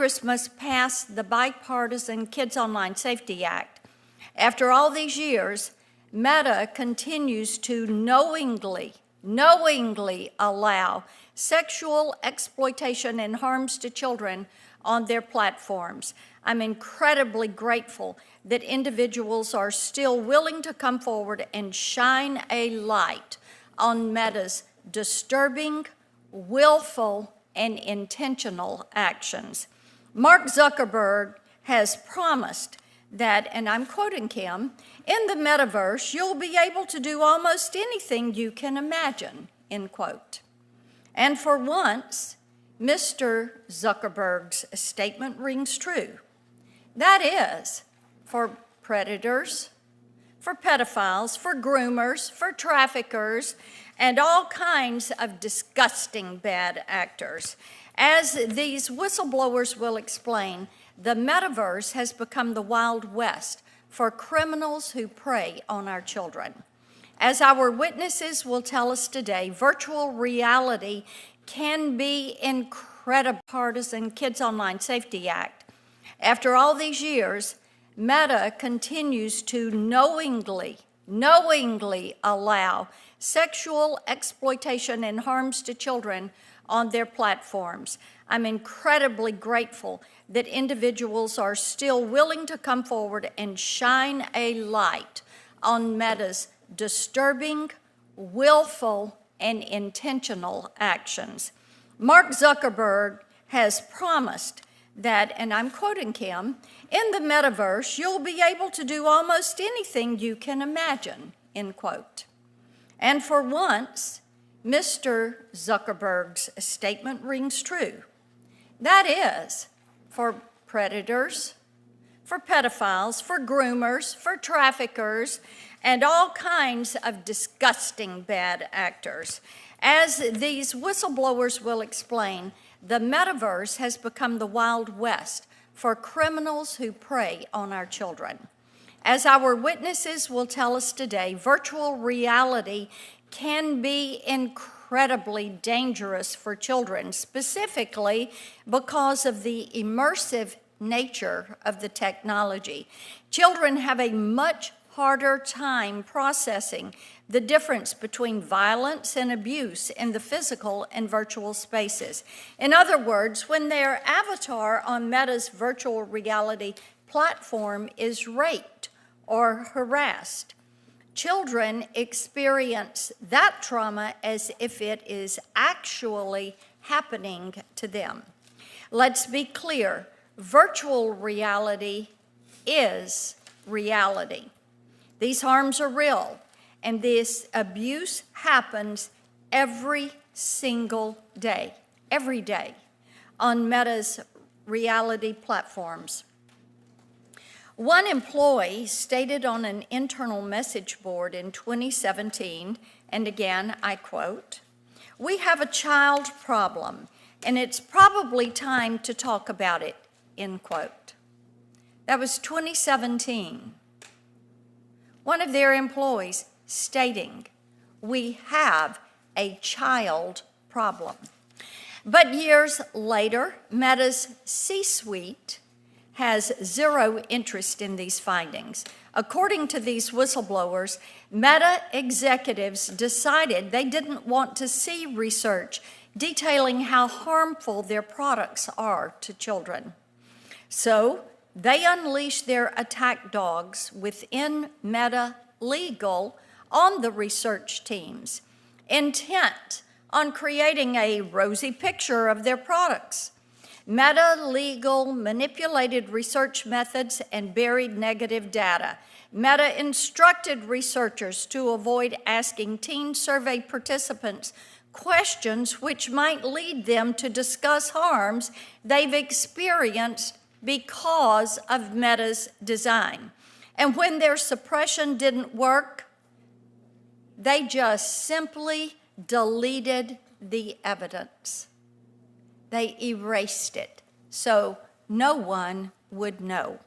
Congress must pass the bipartisan Kids Online Safety Act. After all these years, Meta continues to knowingly allow sexual exploitation and harms to children on their platforms. I'm incredibly grateful that individuals are still willing to come forward and shine a light on Meta's disturbing, willful, and intentional actions. Mark Zuckerberg has promised that, and I'm quoting him, "In the metaverse, you'll be able to do almost anything you can imagine," end quote. And for once, Mr. Zuckerberg's statement rings true. That is, for predators, for pedophiles, for groomers, for traffickers, and all kinds of disgusting bad actors. As these whistleblowers will explain, the metaverse has become the Wild West for criminals who prey on our children. As our witnesses will tell us today, virtual reality can be incredible. Partisan Kids Online Safety Act. After all these years, Meta continues to knowingly allow sexual exploitation and harms to children on their platforms. I'm incredibly grateful that individuals are still willing to come forward and shine a light on Meta's disturbing, willful, and intentional actions. Mark Zuckerberg has promised that, and I'm quoting him, "In the metaverse, you'll be able to do almost anything you can imagine," end quote. And for once, Mr. Zuckerberg's statement rings true. That is, for predators, for pedophiles, for groomers, for traffickers, and all kinds of disgusting bad actors. As these whistleblowers will explain, the metaverse has become the Wild West for criminals who prey on our children. As our witnesses will tell us today, virtual reality can be incredibly dangerous for children, specifically because of the immersive nature of the technology. Children have a much harder time processing the difference between violence and abuse in the physical and virtual spaces. In other words, when their avatar on Meta's virtual reality platform is raped or harassed, children experience that trauma as if it is actually happening to them. Let's be clear, virtual reality is reality. These harms are real, and this abuse happens every single day, every day, on Meta's reality platforms. One employee stated on an internal message board in 2017, and again, I quote, "We have a child problem, and it's probably time to talk about it," end quote. That was 2017. One of their employees stating, "We have a child problem." But years later, Meta's C-suite has zero interest in these findings. According to these whistleblowers, Meta executives decided they didn't want to see research detailing how harmful their products are to children. So they unleashed their attack dogs within Meta Legal on the research teams, intent on creating a rosy picture of their products. Meta Legal manipulated research methods and buried negative data. Meta instructed researchers to avoid asking teen survey participants questions which might lead them to discuss harms they've experienced because of Meta's design. And when their suppression didn't work, they just simply deleted the evidence. They erased it so no one would know.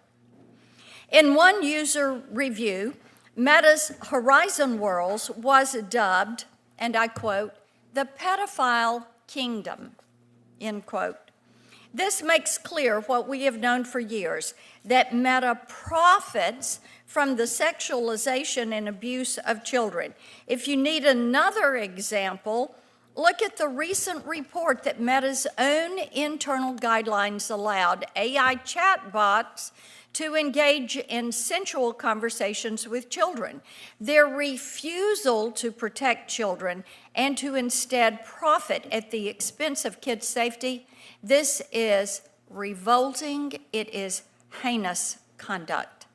In one user review, Meta's Horizon Worlds was dubbed, and I quote, "the pedophile kingdom," end quote. This makes clear what we have known for years, that Meta profits from the sexualization and abuse of children. If you need another example, look at the recent report that Meta's own internal guidelines allowed AI chatbots to engage in sensual conversations with children. Their refusal to protect children and to instead profit at the expense of kids' safety, this is revolting. It is heinous conduct.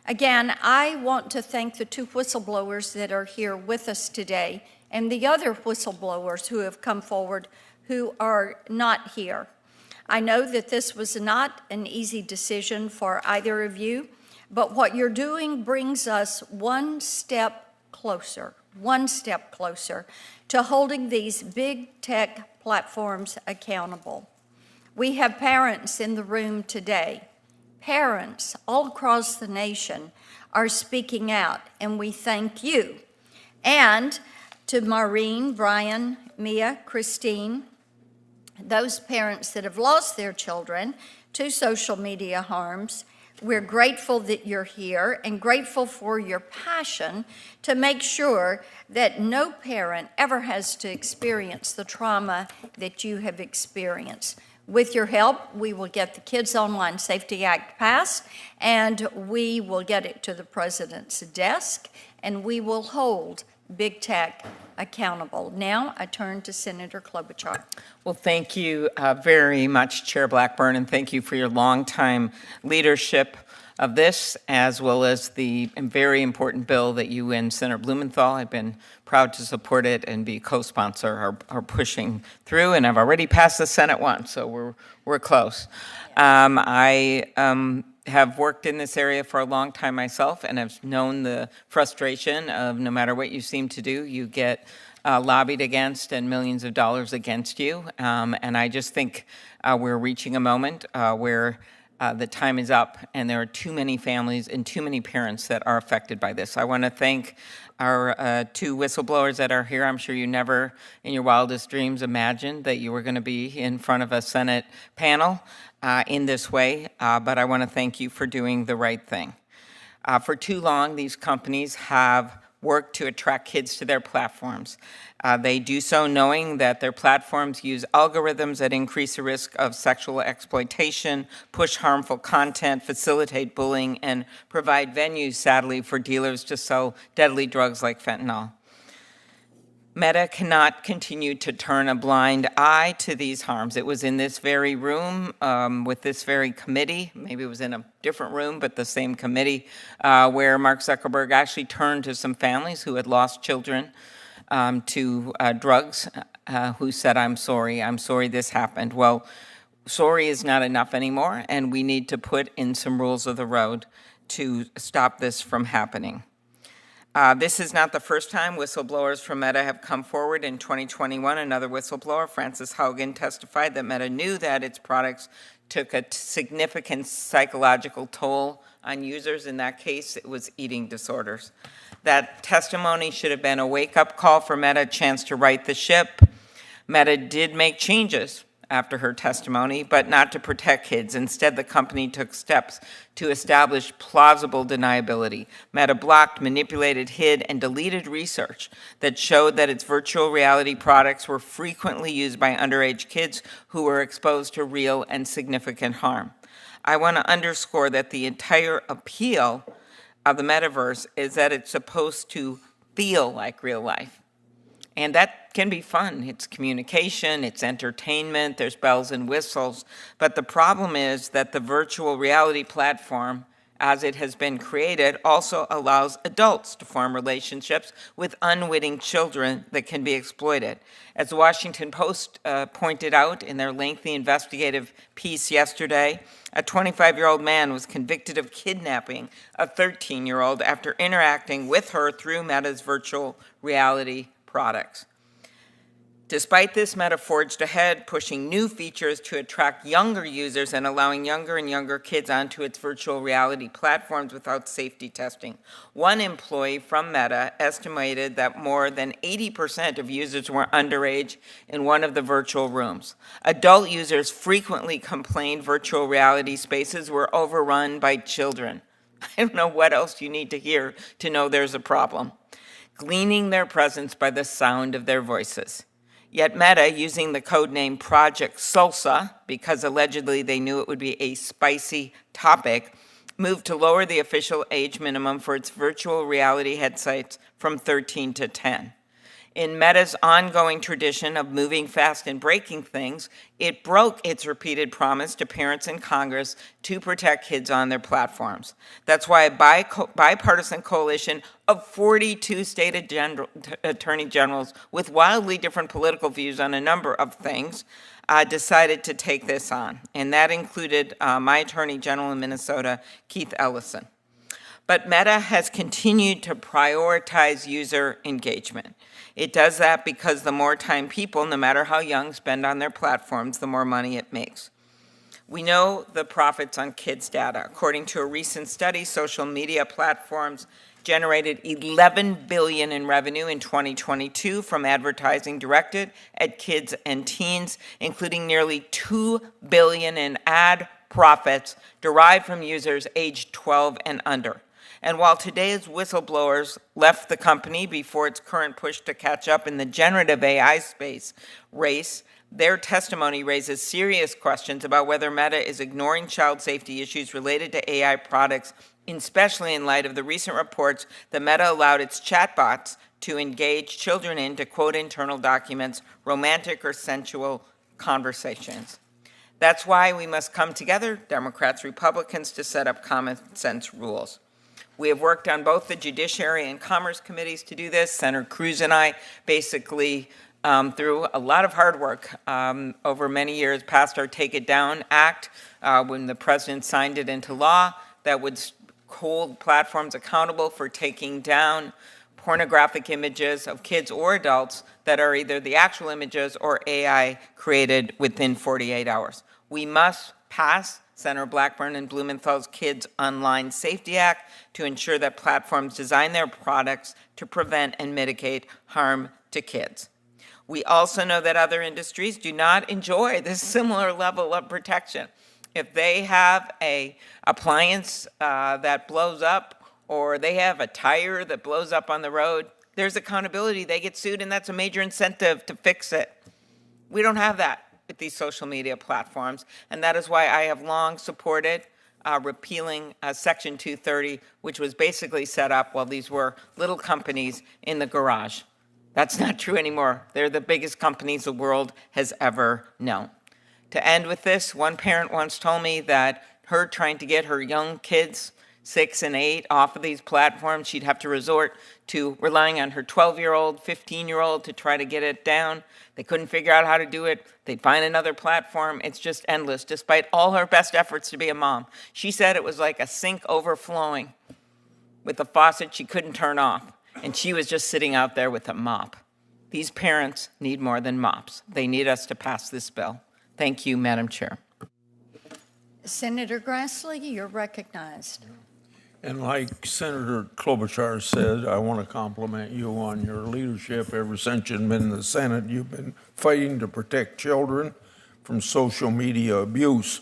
Again, I want to thank the two whistleblowers that are here with us today and the other whistleblowers who have come forward who are not here. I know that this was not an easy decision for either of you, but what you're doing brings us one step closer to holding these big tech platforms accountable. We have parents in the room today. Parents all across the nation are speaking out, and we thank you. And to Maureen, Brian, Mia, Christine, those parents that have lost their children to social media harms, we're grateful that you're here and grateful for your passion to make sure that no parent ever has to experience the trauma that you have experienced. With your help, we will get the Kids Online Safety Act passed, and we will get it to the President's desk, and we will hold big tech accountable. Now, I turn to Senator Klobuchar. Well, thank you very much, Chair Blackburn, and thank you for your longtime leadership of this, as well as the very important bill that you and Senator Blumenthal have been proud to support it and be co-sponsor, are pushing through, and I've already passed the Senate once, so we're close. I have worked in this area for a long time myself, and have known the frustration of no matter what you seem to do, you get lobbied against and millions of dollars against you. And I just think we're reaching a moment where the time is up, and there are too many families and too many parents that are affected by this. I want to thank our two whistleblowers that are here. I'm sure you never in your wildest dreams imagined that you were going to be in front of a Senate panel in this way, but I want to thank you for doing the right thing. For too long, these companies have worked to attract kids to their platforms. They do so knowing that their platforms use algorithms that increase the risk of sexual exploitation, push harmful content, facilitate bullying, and provide venues, sadly, for dealers to sell deadly drugs like fentanyl. Meta cannot continue to turn a blind eye to these harms. It was in this very room with this very committee, maybe it was in a different room, but the same committee, where Mark Zuckerberg actually turned to some families who had lost children to drugs, who said, I'm sorry this happened. Well, sorry is not enough anymore, and we need to put in some rules of the road to stop this from happening. This is not the first time whistleblowers from Meta have come forward. In 2021, another whistleblower, Frances Haugen, testified that Meta knew that its products took a significant psychological toll on users. In that case, it was eating disorders. That testimony should have been a wake-up call for Meta, a chance to right the ship. Meta did make changes after her testimony, but not to protect kids. Instead, the company took steps to establish plausible deniability. Meta blocked, manipulated, hid, and deleted research that showed that its virtual reality products were frequently used by underage kids who were exposed to real and significant harm. I want to underscore that the entire appeal of the metaverse is that it's supposed to feel like real life. And that can be fun. It's communication, it's entertainment, there's bells and whistles. But the problem is that the virtual reality platform, as it has been created, also allows adults to form relationships with unwitting children that can be exploited. As the Washington Post pointed out in their lengthy investigative piece yesterday, a 25-year-old man was convicted of kidnapping a 13-year-old after interacting with her through Meta's virtual reality products. Despite this, Meta forged ahead, pushing new features to attract younger users and allowing younger and younger kids onto its virtual reality platforms without safety testing. One employee from Meta estimated that more than 80% of users were underage in one of the virtual rooms. Adult users frequently complained virtual reality spaces were overrun by children. I don't know what else you need to hear to know there's a problem. Gleaning their presence by the sound of their voices. Yet Meta, using the codename Project Salsa, because allegedly they knew it would be a spicy topic, moved to lower the official age minimum for its virtual reality headsets from 13 to 10. In Meta's ongoing tradition of moving fast and breaking things, it broke its repeated promise to parents and Congress to protect kids on their platforms. That's why a bipartisan coalition of 42 state attorney generals with wildly different political views on a number of things decided to take this on. And that included my attorney general in Minnesota, Keith Ellison. But Meta has continued to prioritize user engagement. It does that because the more time people, no matter how young, spend on their platforms, the more money it makes. We know the profits on kids' data. According to a recent study, social media platforms generated $11 billion in revenue in 2022 from advertising directed at kids and teens, including nearly $2 billion in ad profits derived from users aged 12 and under. And while today's whistleblowers left the company before its current push to catch up in the generative AI space race, their testimony raises serious questions about whether Meta is ignoring child safety issues related to AI products, especially in light of the recent reports that Meta allowed its chatbots to engage children in, to quote internal documents, romantic or sensual conversations. That's why we must come together, Democrats, Republicans, to set up common sense rules. We have worked on both the Judiciary and Commerce Committees to do this. Senator Cruz and I basically, through a lot of hard work over many years, passed our Take It Down Act when the president signed it into law that would hold platforms accountable for taking down pornographic images of kids or adults that are either the actual images or AI created within 48 hours. We must pass Senator Blackburn and Blumenthal's Kids Online Safety Act to ensure that platforms design their products to prevent and mitigate harm to kids. We also know that other industries do not enjoy this similar level of protection. If they have an appliance that blows up, or they have a tire that blows up on the road, there's accountability. They get sued, and that's a major incentive to fix it. We don't have that with these social media platforms, and that is why I have long supported repealing Section 230, which was basically set up while these were little companies in the garage. That's not true anymore. They're the biggest companies the world has ever known. To end with this, one parent once told me that her trying to get her young kids, 6 and 8, off of these platforms, she'd have to resort to relying on her 12-year-old, 15-year-old to try to get it down. They couldn't figure out how to do it. They'd find another platform. It's just endless, despite all her best efforts to be a mom. She said it was like a sink overflowing with a faucet she couldn't turn off, and she was just sitting out there with a mop. These parents need more than mops. They need us to pass this bill. Thank you, Madam Chair. Senator Grassley, you're recognized. And like Senator Klobuchar said, I want to compliment you on your leadership. Ever since you've been in the Senate, you've been fighting to protect children from social media abuse.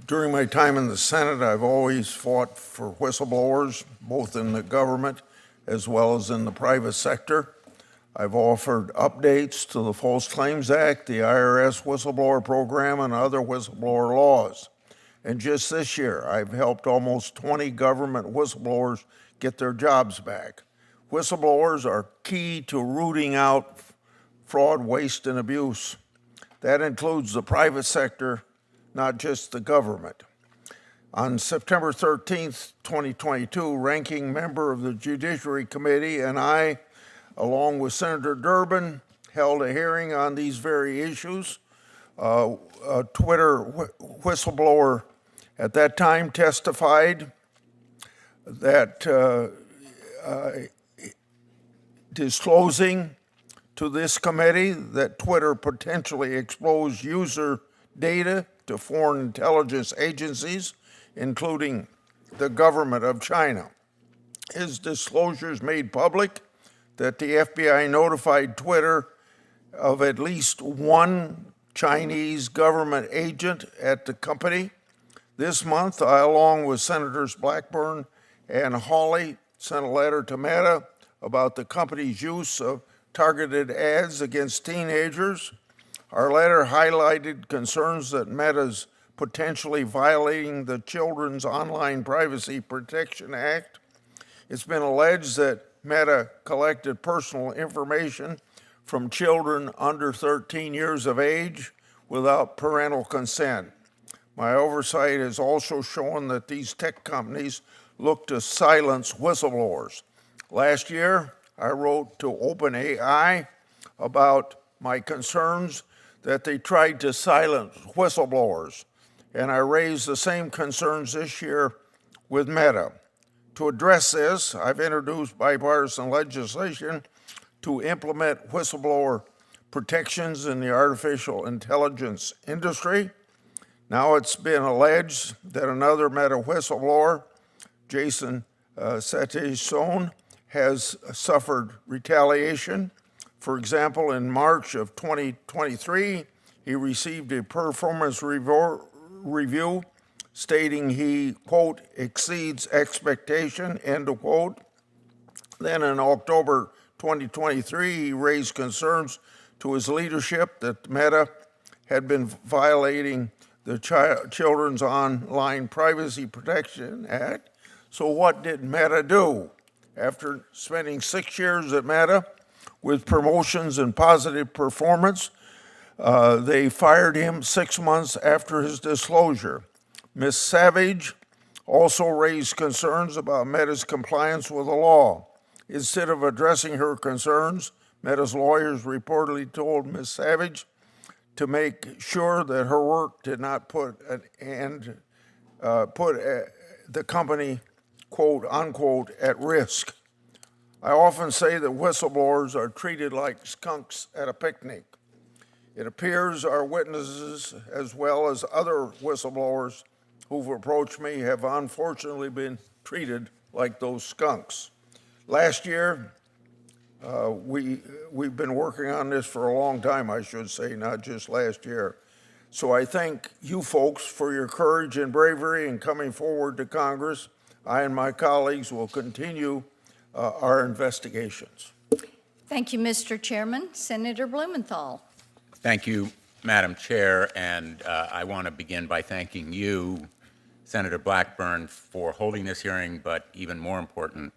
During my time in the Senate, I've always fought for whistleblowers, both in the government as well as in the private sector. I've offered updates to the False Claims Act, the IRS whistleblower program, and other whistleblower laws. And just this year, I've helped almost 20 government whistleblowers get their jobs back. Whistleblowers are key to rooting out fraud, waste, and abuse. That includes the private sector, not just the government. On September 13th, 2022, ranking member of the Judiciary Committee and I, along with Senator Durbin, held a hearing on these very issues. A Twitter whistleblower at that time testified that disclosing to this committee that Twitter potentially exposed user data to foreign intelligence agencies, including the government of China. His disclosures made public that the FBI notified Twitter of at least one Chinese government agent at the company. This month, I, along with Senators Blackburn and Hawley, sent a letter to Meta about the company's use of targeted ads against teenagers. Our letter highlighted concerns that Meta's potentially violating the Children's Online Privacy Protection Act. It's been alleged that Meta collected personal information from children under 13 years of age without parental consent. My oversight has also shown that these tech companies look to silence whistleblowers. Last year, I wrote to OpenAI about my concerns that they tried to silence whistleblowers, and I raised the same concerns this year with Meta. To address this, I've introduced bipartisan legislation to implement whistleblower protections in the artificial intelligence industry. Now it's been alleged that another Meta whistleblower, Jason Satterthwaite, has suffered retaliation. For example, in March of 2023, he received a performance review stating he, quote, exceeds expectation, end of quote. Then in October 2023, he raised concerns to his leadership that Meta had been violating the Children's Online Privacy Protection Act. So what did Meta do? After spending 6 years at Meta with promotions and positive performance, they fired him 6 months after his disclosure. Ms. Savage also raised concerns about Meta's compliance with the law. Instead of addressing her concerns, Meta's lawyers reportedly told Ms. Savage to make sure that her work did not put the company, quote unquote, at risk. I often say that whistleblowers are treated like skunks at a picnic. It appears our witnesses, as well as other whistleblowers who've approached me, have unfortunately been treated like those skunks. Last year, we've been working on this for a long time, I should say, not just last year. So I thank you folks for your courage and bravery in coming forward to Congress. I and my colleagues will continue our investigations. Thank you, Mr. Chairman. Senator Blumenthal. Thank you, Madam Chair, and I want to begin by thanking you, Senator Blackburn, for holding this hearing, but even more important,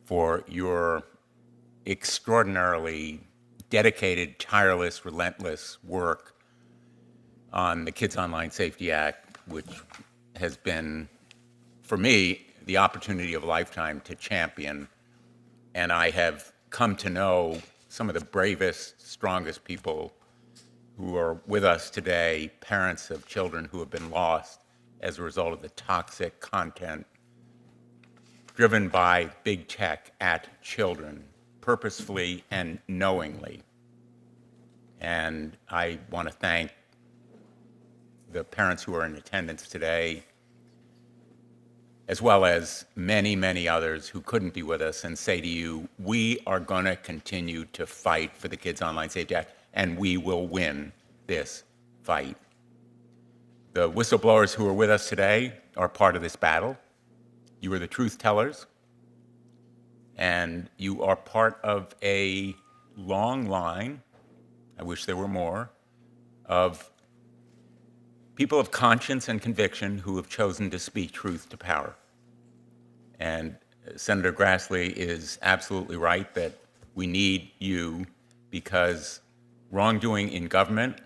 for your extraordinarily dedicated, tireless, relentless work on the Kids Online Safety Act, which has been, for me, the opportunity of a lifetime to champion. And I have come to know some of the bravest, strongest people who are with us today, parents of children who have been lost as a result of the toxic content driven by big tech at children, purposefully and knowingly. And I want to thank the parents who are in attendance today, as well as many, many others who couldn't be with us, and say to you, we are going to continue to fight for the Kids Online Safety Act, and we will win this fight. The whistleblowers who are with us today are part of this battle. You are the truth tellers, and you are part of a long line, I wish there were more, of people of conscience and conviction who have chosen to speak truth to power. And Senator Grassley is absolutely right that we need you because wrongdoing in government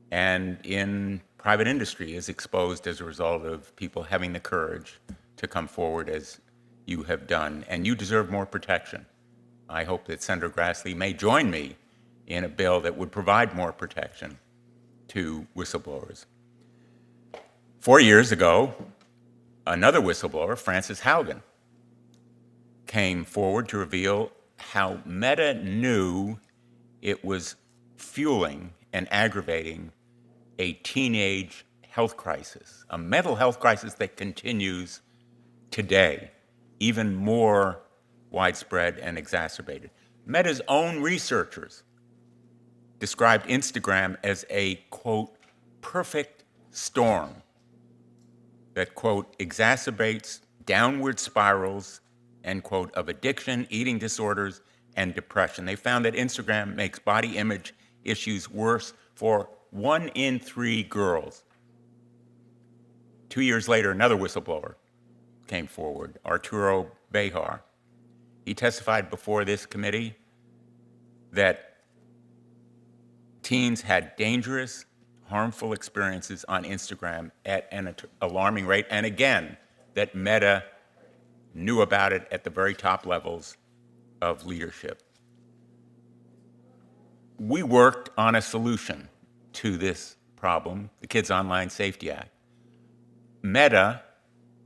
and in private industry is exposed as a result of people having the courage to come forward as you have done, and you deserve more protection. I hope that Senator Grassley may join me in a bill that would provide more protection to whistleblowers. 4 years ago, another whistleblower, Frances Haugen, came forward to reveal how Meta knew it was fueling and aggravating a teenage health crisis, a mental health crisis that continues today, even more widespread and exacerbated. Meta's own researchers described Instagram as a, quote, perfect storm that, quote, exacerbates downward spirals, end quote, of addiction, eating disorders, and depression. They found that Instagram makes body image issues worse for 1 in 3 girls. 2 years later, another whistleblower came forward, Arturo Bejar. He testified before this committee that teens had dangerous, harmful experiences on Instagram at an alarming rate, and again, that Meta knew about it at the very top levels of leadership. We worked on a solution to this problem, the Kids Online Safety Act. Meta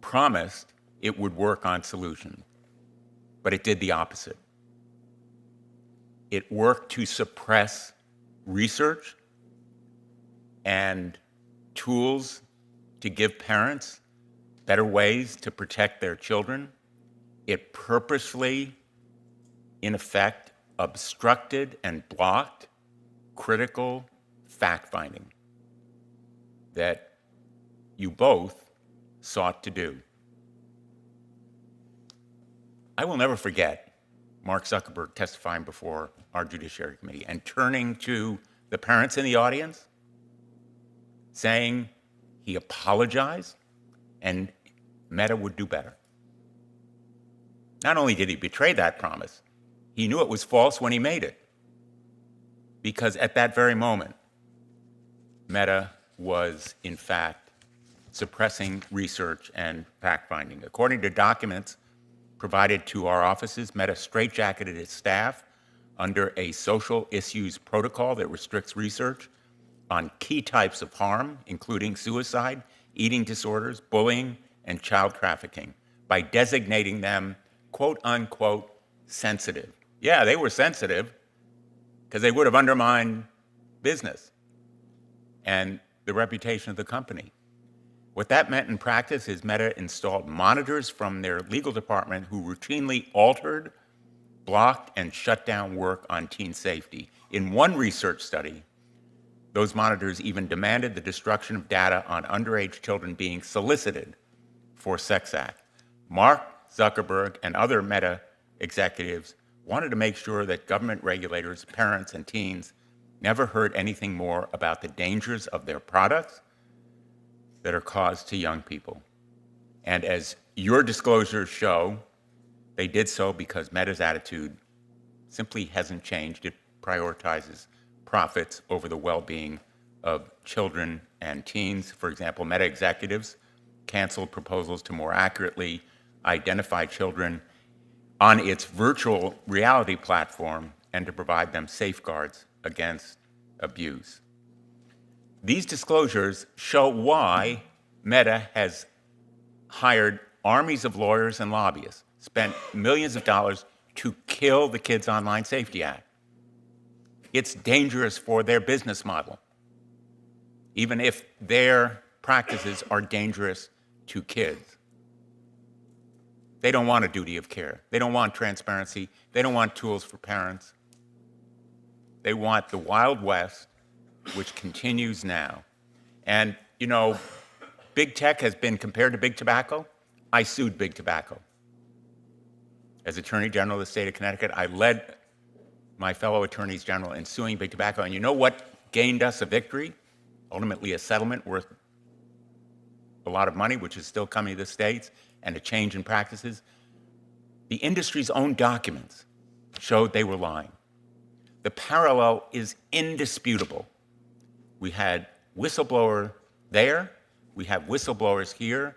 promised it would work on solutions, but it did the opposite. It worked to suppress research and tools to give parents better ways to protect their children. It purposely, in effect, obstructed and blocked critical fact-finding that you both sought to do. I will never forget Mark Zuckerberg testifying before our Judiciary Committee and turning to the parents in the audience, saying he apologized and Meta would do better. Not only did he betray that promise, he knew it was false when he made it. Because at that very moment, Meta was, in fact, suppressing research and fact-finding. According to documents provided to our offices, Meta straitjacketed its staff under a social issues protocol that restricts research on key types of harm, including suicide, eating disorders, bullying, and child trafficking, by designating them, quote unquote, sensitive. Yeah, they were sensitive because they would have undermined business and the reputation of the company. What that meant in practice is Meta installed monitors from their legal department who routinely altered, blocked, and shut down work on teen safety. In one research study, those monitors even demanded the destruction of data on underage children being solicited for sex acts. Mark Zuckerberg and other Meta executives wanted to make sure that government regulators, parents, and teens never heard anything more about the dangers of their products that are caused to young people. And as your disclosures show, they did so because Meta's attitude simply hasn't changed. It prioritizes profits over the well-being of children and teens. For example, Meta executives canceled proposals to more accurately identify children on its virtual reality platform and to provide them safeguards against abuse. These disclosures show why Meta has hired armies of lawyers and lobbyists, spent millions of dollars to kill the Kids Online Safety Act. It's dangerous for their business model, even if their practices are dangerous to kids. They don't want a duty of care. They don't want transparency. They don't want tools for parents. They want the Wild West, which continues now. And, you know, big tech has been compared to big tobacco. I sued big tobacco. As Attorney General of the state of Connecticut, I led my fellow attorneys general in suing big tobacco. And you know what gained us a victory? Ultimately, a settlement worth a lot of money, which is still coming to the states, and a change in practices. The industry's own documents showed they were lying. The parallel is indisputable. We had whistleblower there, we have whistleblowers here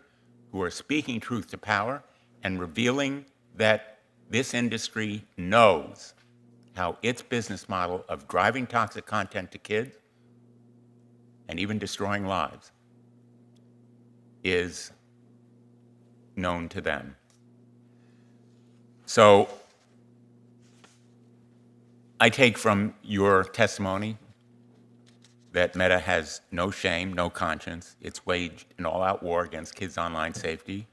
who are speaking truth to power and revealing that this industry knows how its business model of driving toxic content to kids and even destroying lives is known to them. So I take from your testimony that Meta has no shame, no conscience. It's waged an all-out war against kids' online safety.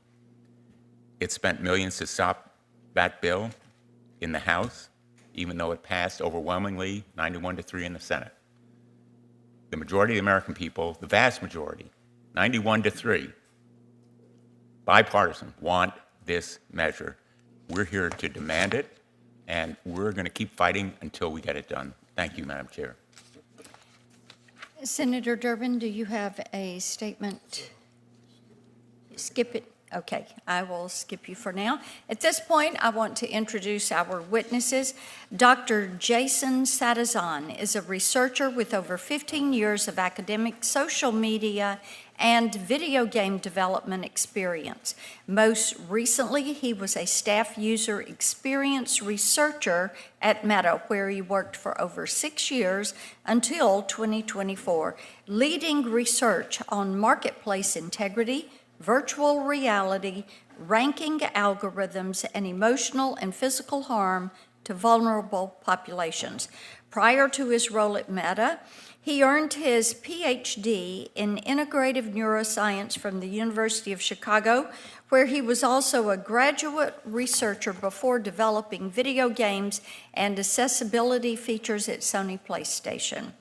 It spent millions to stop that bill in the House, even though it passed overwhelmingly 91-3 in the Senate. The majority of the American people, the vast majority, 91-3, bipartisan, want this measure. We're here to demand it, and we're going to keep fighting until we get it done. Thank you, Madam Chair. Senator Durbin, do you have a statement? Skip it. Okay, I will skip you for now. At this point, I want to introduce our witnesses. Dr. Jason Sadazan is a researcher with over 15 years of academic social media and video game development experience. Most recently, he was a staff user experience researcher at Meta, where he worked for over 6 years until 2024, leading research on marketplace integrity, virtual reality, ranking algorithms, and emotional and physical harm to vulnerable populations. Prior to his role at Meta, he earned his PhD in integrative neuroscience from the University of Chicago, where he was also a graduate researcher before developing video games and accessibility features at Sony PlayStation.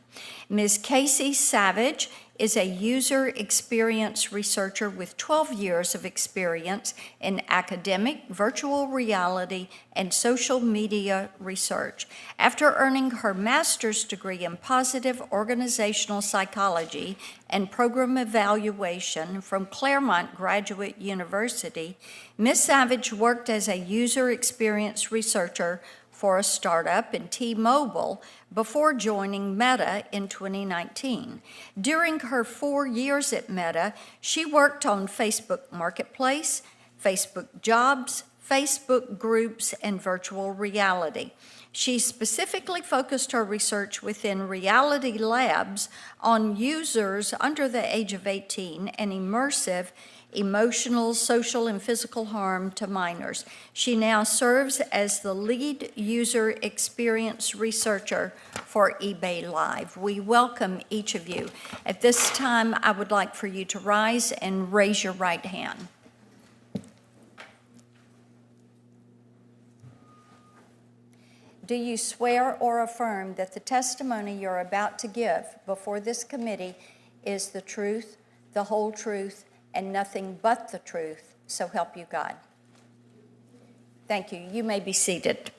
Ms. Casey Savage is a user experience researcher with 12 years of experience in academic, virtual reality, and social media research. After earning her master's degree in positive organizational psychology and program evaluation from Claremont Graduate University, Ms. Savage worked as a user experience researcher for a startup in T-Mobile before joining Meta in 2019. During her 4 years at Meta, she worked on Facebook Marketplace, Facebook Jobs, Facebook Groups, and virtual reality. She specifically focused her research within Reality Labs on users under the age of 18 and immersive emotional, social, and physical harm to minors. She now serves as the lead user experience researcher for eBay Live. We welcome each of you. At this time, I would like for you to rise and raise your right hand. Do you swear or affirm that the testimony you're about to give before this committee is the truth, the whole truth, and nothing but the truth, so help you God? Thank you. You may be seated.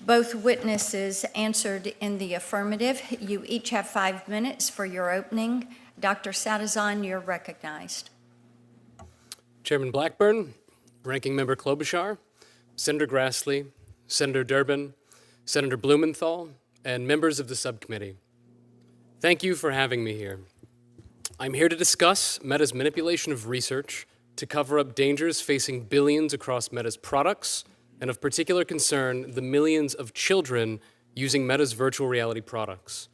Both witnesses answered in the affirmative. You each have 5 minutes for your opening. Dr. Sadazan, you're recognized. Chairman Blackburn, Ranking Member Klobuchar, Senator Grassley, Senator Durbin, Senator Blumenthal, and members of the subcommittee. Thank you for having me here. I'm here to discuss Meta's manipulation of research to cover up dangers facing billions across Meta's products, and of particular concern, the millions of children using Meta's virtual reality products.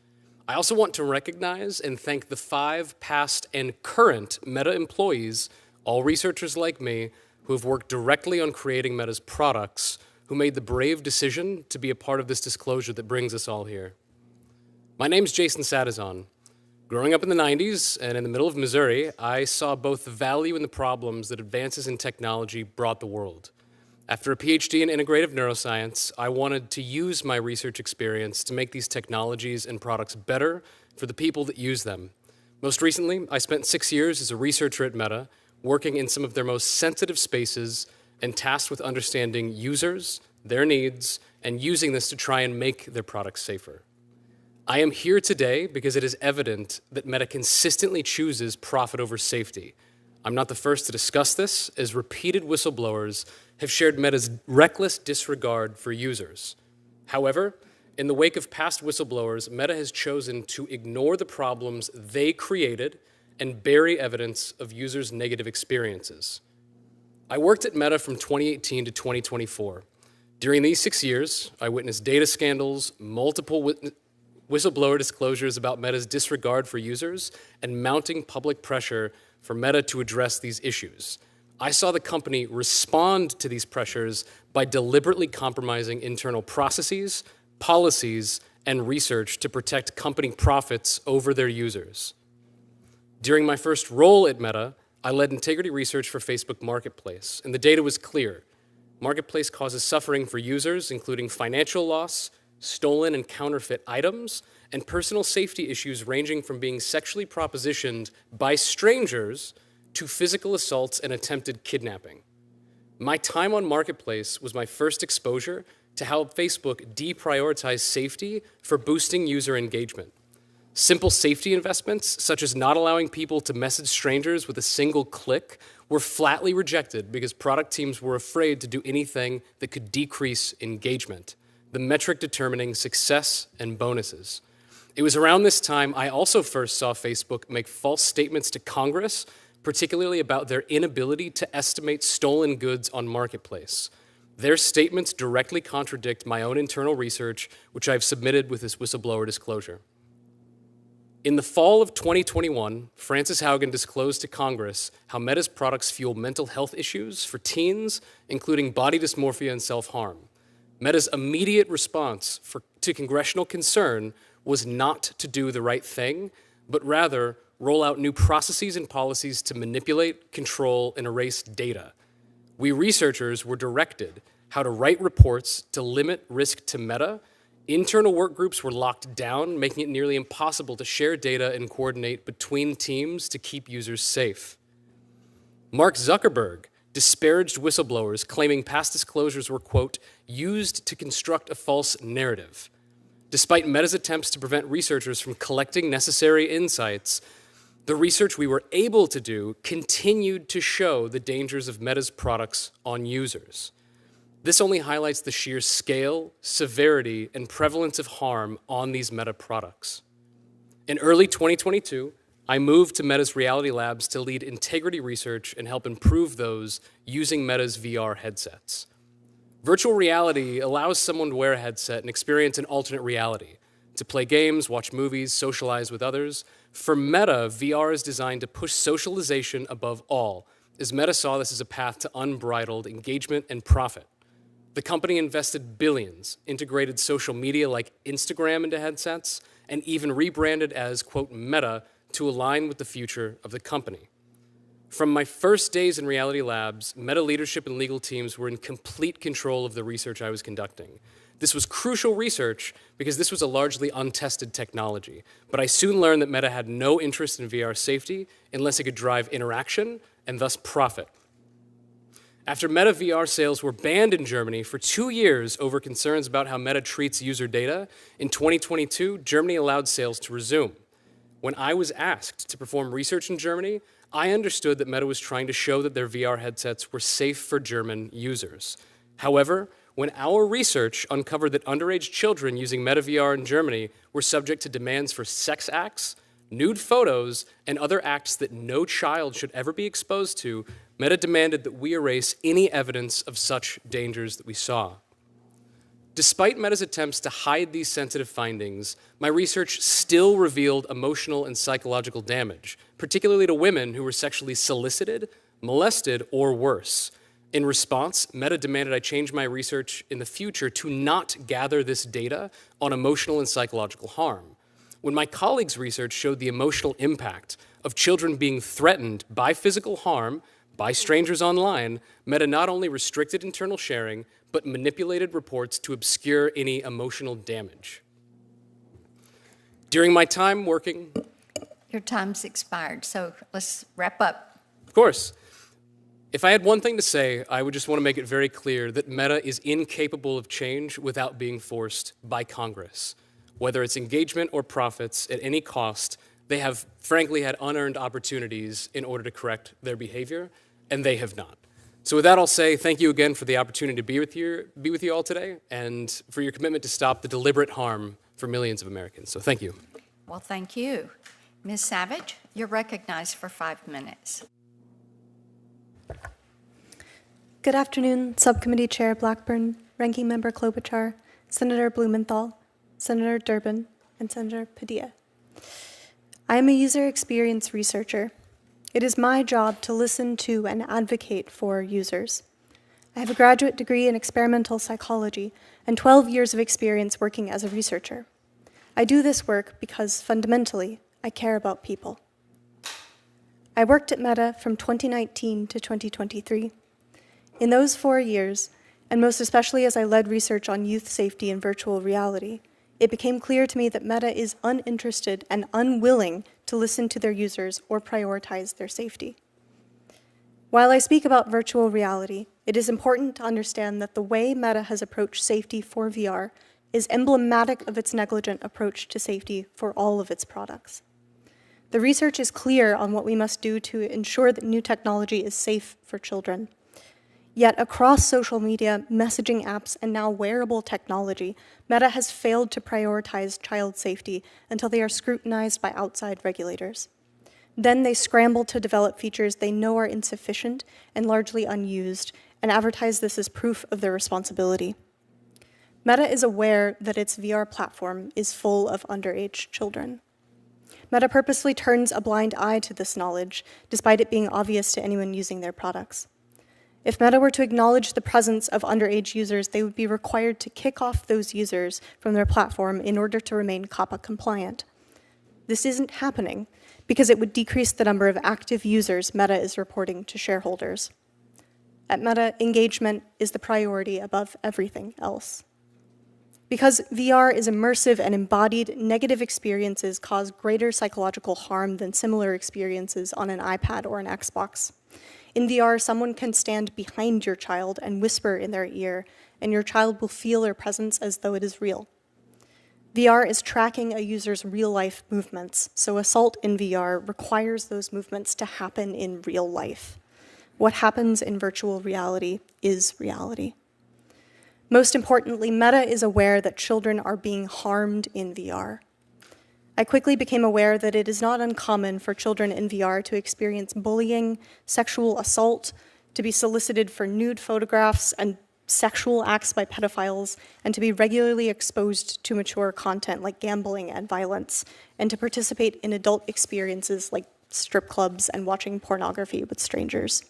I also want to recognize and thank the 5 past and current Meta employees, all researchers like me, who have worked directly on creating Meta's products, who made the brave decision to be a part of this disclosure that brings us all here. My name's Jason Sadazan. Growing up in the 90s and in the middle of Missouri, I saw both the value and the problems that advances in technology brought the world. After a PhD in integrative neuroscience, I wanted to use my research experience to make these technologies and products better for the people that use them. Most recently, I spent 6 years as a researcher at Meta, working in some of their most sensitive spaces and tasked with understanding users, their needs, and using this to try and make their products safer. I am here today because it is evident that Meta consistently chooses profit over safety. I'm not the first to discuss this, as repeated whistleblowers have shared Meta's reckless disregard for users. However, in the wake of past whistleblowers, Meta has chosen to ignore the problems they created and bury evidence of users' negative experiences. I worked at Meta from 2018 to 2024. During these 6 years, I witnessed data scandals, multiple whistleblower disclosures about Meta's disregard for users, and mounting public pressure for Meta to address these issues. I saw the company respond to these pressures by deliberately compromising internal processes, policies, and research to protect company profits over their users. During my first role at Meta, I led integrity research for Facebook Marketplace, and the data was clear. Marketplace causes suffering for users, including financial loss, stolen and counterfeit items, and personal safety issues ranging from being sexually propositioned by strangers to physical assaults and attempted kidnapping. My time on Marketplace was my first exposure to how Facebook deprioritized safety for boosting user engagement. Simple safety investments, such as not allowing people to message strangers with a single click, were flatly rejected because product teams were afraid to do anything that could decrease engagement, the metric determining success and bonuses. It was around this time I also first saw Facebook make false statements to Congress, particularly about their inability to estimate stolen goods on Marketplace. Their statements directly contradict my own internal research, which I've submitted with this whistleblower disclosure. In the fall of 2021, Frances Haugen disclosed to Congress how Meta's products fuel mental health issues for teens, including body dysmorphia and self-harm. Meta's immediate response to congressional concern was not to do the right thing, but rather roll out new processes and policies to manipulate, control, and erase data. We researchers were directed how to write reports to limit risk to Meta. Internal work groups were locked down, making it nearly impossible to share data and coordinate between teams to keep users safe. Mark Zuckerberg disparaged whistleblowers, claiming past disclosures were, quote, used to construct a false narrative. Despite Meta's attempts to prevent researchers from collecting necessary insights, the research we were able to do continued to show the dangers of Meta's products on users. This only highlights the sheer scale, severity, and prevalence of harm on these Meta products. In early 2022, I moved to Meta's Reality Labs to lead integrity research and help improve those using Meta's VR headsets. Virtual reality allows someone to wear a headset and experience an alternate reality, to play games, watch movies, socialize with others. For Meta, VR is designed to push socialization above all, as Meta saw this as a path to unbridled engagement and profit. The company invested billions, integrated social media like Instagram into headsets, and even rebranded as, quote, Meta to align with the future of the company. From my first days in Reality Labs, Meta leadership and legal teams were in complete control of the research I was conducting. This was crucial research because this was a largely untested technology, but I soon learned that Meta had no interest in VR safety unless it could drive interaction and thus profit. After Meta VR sales were banned in Germany for 2 years over concerns about how Meta treats user data, in 2022, Germany allowed sales to resume. When I was asked to perform research in Germany, I understood that Meta was trying to show that their VR headsets were safe for German users. However, when our research uncovered that underage children using Meta VR in Germany were subject to demands for sex acts, nude photos, and other acts that no child should ever be exposed to, Meta demanded that we erase any evidence of such dangers that we saw. Despite Meta's attempts to hide these sensitive findings, my research still revealed emotional and psychological damage, particularly to women who were sexually solicited, molested, or worse. In response, Meta demanded I change my research in the future to not gather this data on emotional and psychological harm. When my colleagues' research showed the emotional impact of children being threatened by physical harm by strangers online, Meta not only restricted internal sharing, but manipulated reports to obscure any emotional damage. During my time working... Your time's expired, so let's wrap up. Of course. If I had one thing to say, I would just want to make it very clear that Meta is incapable of change without being forced by Congress. Whether it's engagement or profits at any cost, they have frankly had unearned opportunities in order to correct their behavior, and they have not. So with that, I'll say thank you again for the opportunity to be with you all today, and for your commitment to stop the deliberate harm for millions of Americans. So thank you. Well, thank you. Ms. Savage, you're recognized for 5 minutes. Good afternoon, Subcommittee Chair Blackburn, Ranking Member Klobuchar, Senator Blumenthal, Senator Durbin, and Senator Padilla. I am a user experience researcher. It is my job to listen to and advocate for users. I have a graduate degree in experimental psychology and 12 years of experience working as a researcher. I do this work because, fundamentally, I care about people. I worked at Meta from 2019 to 2023. In those 4 years, and most especially as I led research on youth safety and virtual reality, it became clear to me that Meta is uninterested and unwilling to listen to their users or prioritize their safety. While I speak about virtual reality, it is important to understand that the way Meta has approached safety for VR is emblematic of its negligent approach to safety for all of its products. The research is clear on what we must do to ensure that new technology is safe for children. Yet across social media, messaging apps, and now wearable technology, Meta has failed to prioritize child safety until they are scrutinized by outside regulators. Then they scramble to develop features they know are insufficient and largely unused, and advertise this as proof of their responsibility. Meta is aware that its VR platform is full of underage children. Meta purposely turns a blind eye to this knowledge, despite it being obvious to anyone using their products. If Meta were to acknowledge the presence of underage users, they would be required to kick off those users from their platform in order to remain COPPA compliant. This isn't happening because it would decrease the number of active users Meta is reporting to shareholders. At Meta, engagement is the priority above everything else. Because VR is immersive and embodied, negative experiences cause greater psychological harm than similar experiences on an iPad or an Xbox. In VR, someone can stand behind your child and whisper in their ear, and your child will feel their presence as though it is real. VR is tracking a user's real-life movements, so assault in VR requires those movements to happen in real life. What happens in virtual reality is reality. Most importantly, Meta is aware that children are being harmed in VR. I quickly became aware that it is not uncommon for children in VR to experience bullying, sexual assault, to be solicited for nude photographs and sexual acts by pedophiles, and to be regularly exposed to mature content like gambling and violence, and to participate in adult experiences like strip clubs and watching pornography with strangers.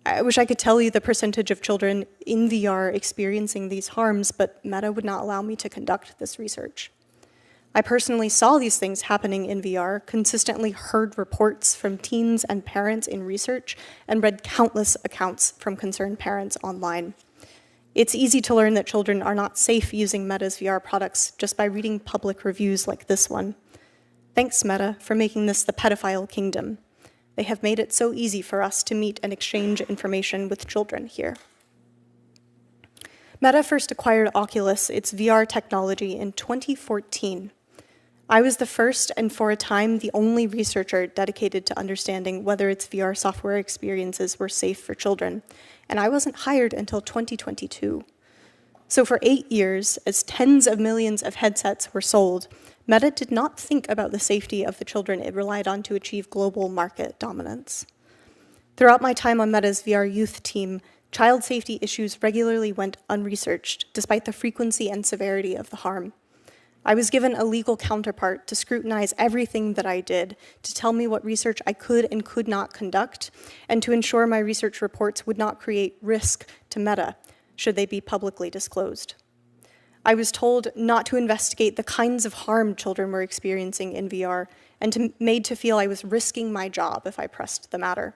I wish I could tell you the percentage of children in VR experiencing these harms, but Meta would not allow me to conduct this research. I personally saw these things happening in VR, consistently heard reports from teens and parents in research, and read countless accounts from concerned parents online. It's easy to learn that children are not safe using Meta's VR products just by reading public reviews like this one. Thanks, Meta, for making this the pedophile kingdom. They have made it so easy for us to meet and exchange information with children here. Meta first acquired Oculus, its VR technology, in 2014. I was the first and, for a time, the only researcher dedicated to understanding whether its VR software experiences were safe for children, and I wasn't hired until 2022. So for 8 years, as tens of millions of headsets were sold, Meta did not think about the safety of the children it relied on to achieve global market dominance. Throughout my time on Meta's VR youth team, child safety issues regularly went unresearched, despite the frequency and severity of the harm. I was given a legal counterpart to scrutinize everything that I did, to tell me what research I could and could not conduct, and to ensure my research reports would not create risk to Meta, should they be publicly disclosed. I was told not to investigate the kinds of harm children were experiencing in VR, and made to feel I was risking my job if I pressed the matter.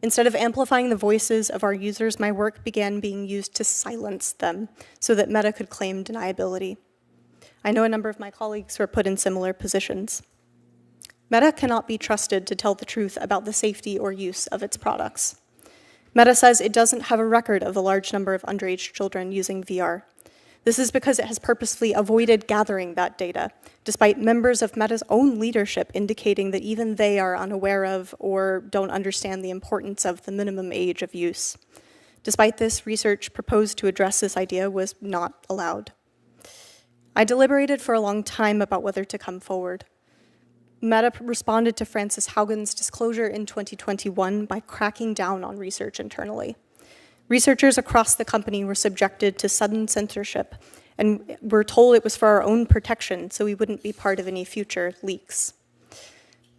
Instead of amplifying the voices of our users, my work began being used to silence them so that Meta could claim deniability. I know a number of my colleagues were put in similar positions. Meta cannot be trusted to tell the truth about the safety or use of its products. Meta says it doesn't have a record of the large number of underage children using VR. This is because it has purposefully avoided gathering that data, despite members of Meta's own leadership indicating that even they are unaware of or don't understand the importance of the minimum age of use. Despite this, research proposed to address this idea was not allowed. I deliberated for a long time about whether to come forward. Meta responded to Frances Haugen's disclosure in 2021 by cracking down on research internally. Researchers across the company were subjected to sudden censorship and were told it was for our own protection so we wouldn't be part of any future leaks.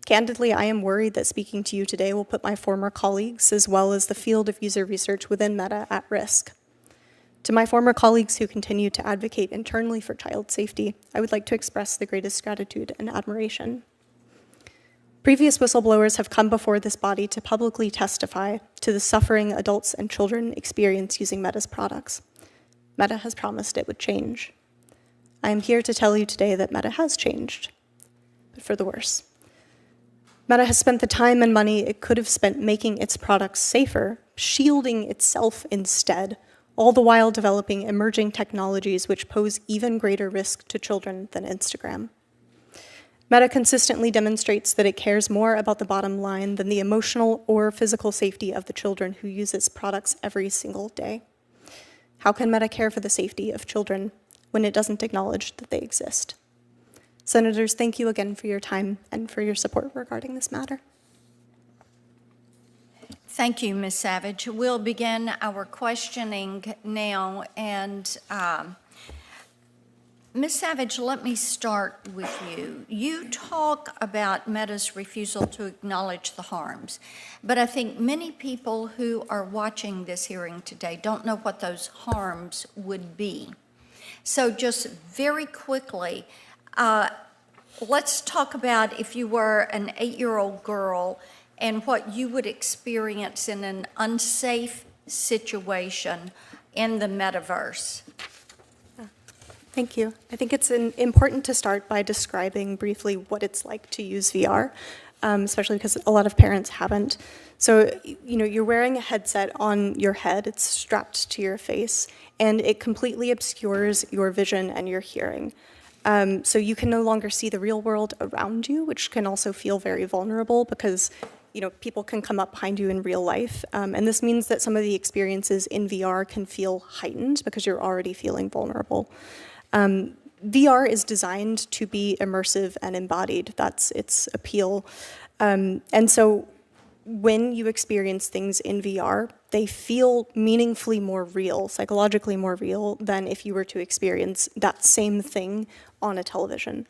Candidly, I am worried that speaking to you today will put my former colleagues, as well as the field of user research within Meta, at risk. To my former colleagues who continue to advocate internally for child safety, I would like to express the greatest gratitude and admiration. Previous whistleblowers have come before this body to publicly testify to the suffering adults and children experience using Meta's products. Meta has promised it would change. I am here to tell you today that Meta has changed, but for the worse. Meta has spent the time and money it could have spent making its products safer, shielding itself instead, all the while developing emerging technologies which pose even greater risk to children than Instagram. Meta consistently demonstrates that it cares more about the bottom line than the emotional or physical safety of the children who use its products every single day. How can Meta care for the safety of children when it doesn't acknowledge that they exist? Senators, thank you again for your time and for your support regarding this matter. Thank you, Ms. Savage. We'll begin our questioning now, and Ms. Savage, let me start with you. You talk about Meta's refusal to acknowledge the harms, but I think many people who are watching this hearing today don't know what those harms would be. So just very quickly, let's talk about if you were an 8-year-old girl and what you would experience in an unsafe situation in the metaverse. Thank you. I think it's important to start by describing briefly what it's like to use VR, especially because a lot of parents haven't. So, you're wearing a headset on your head, it's strapped to your face, and it completely obscures your vision and your hearing. So you can no longer see the real world around you, which can also feel very vulnerable because people can come up behind you in real life. And this means that some of the experiences in VR can feel heightened because you're already feeling vulnerable. VR is designed to be immersive and embodied. That's its appeal. And so when you experience things in VR, they feel meaningfully more real, psychologically more real than if you were to experience that same thing on a television.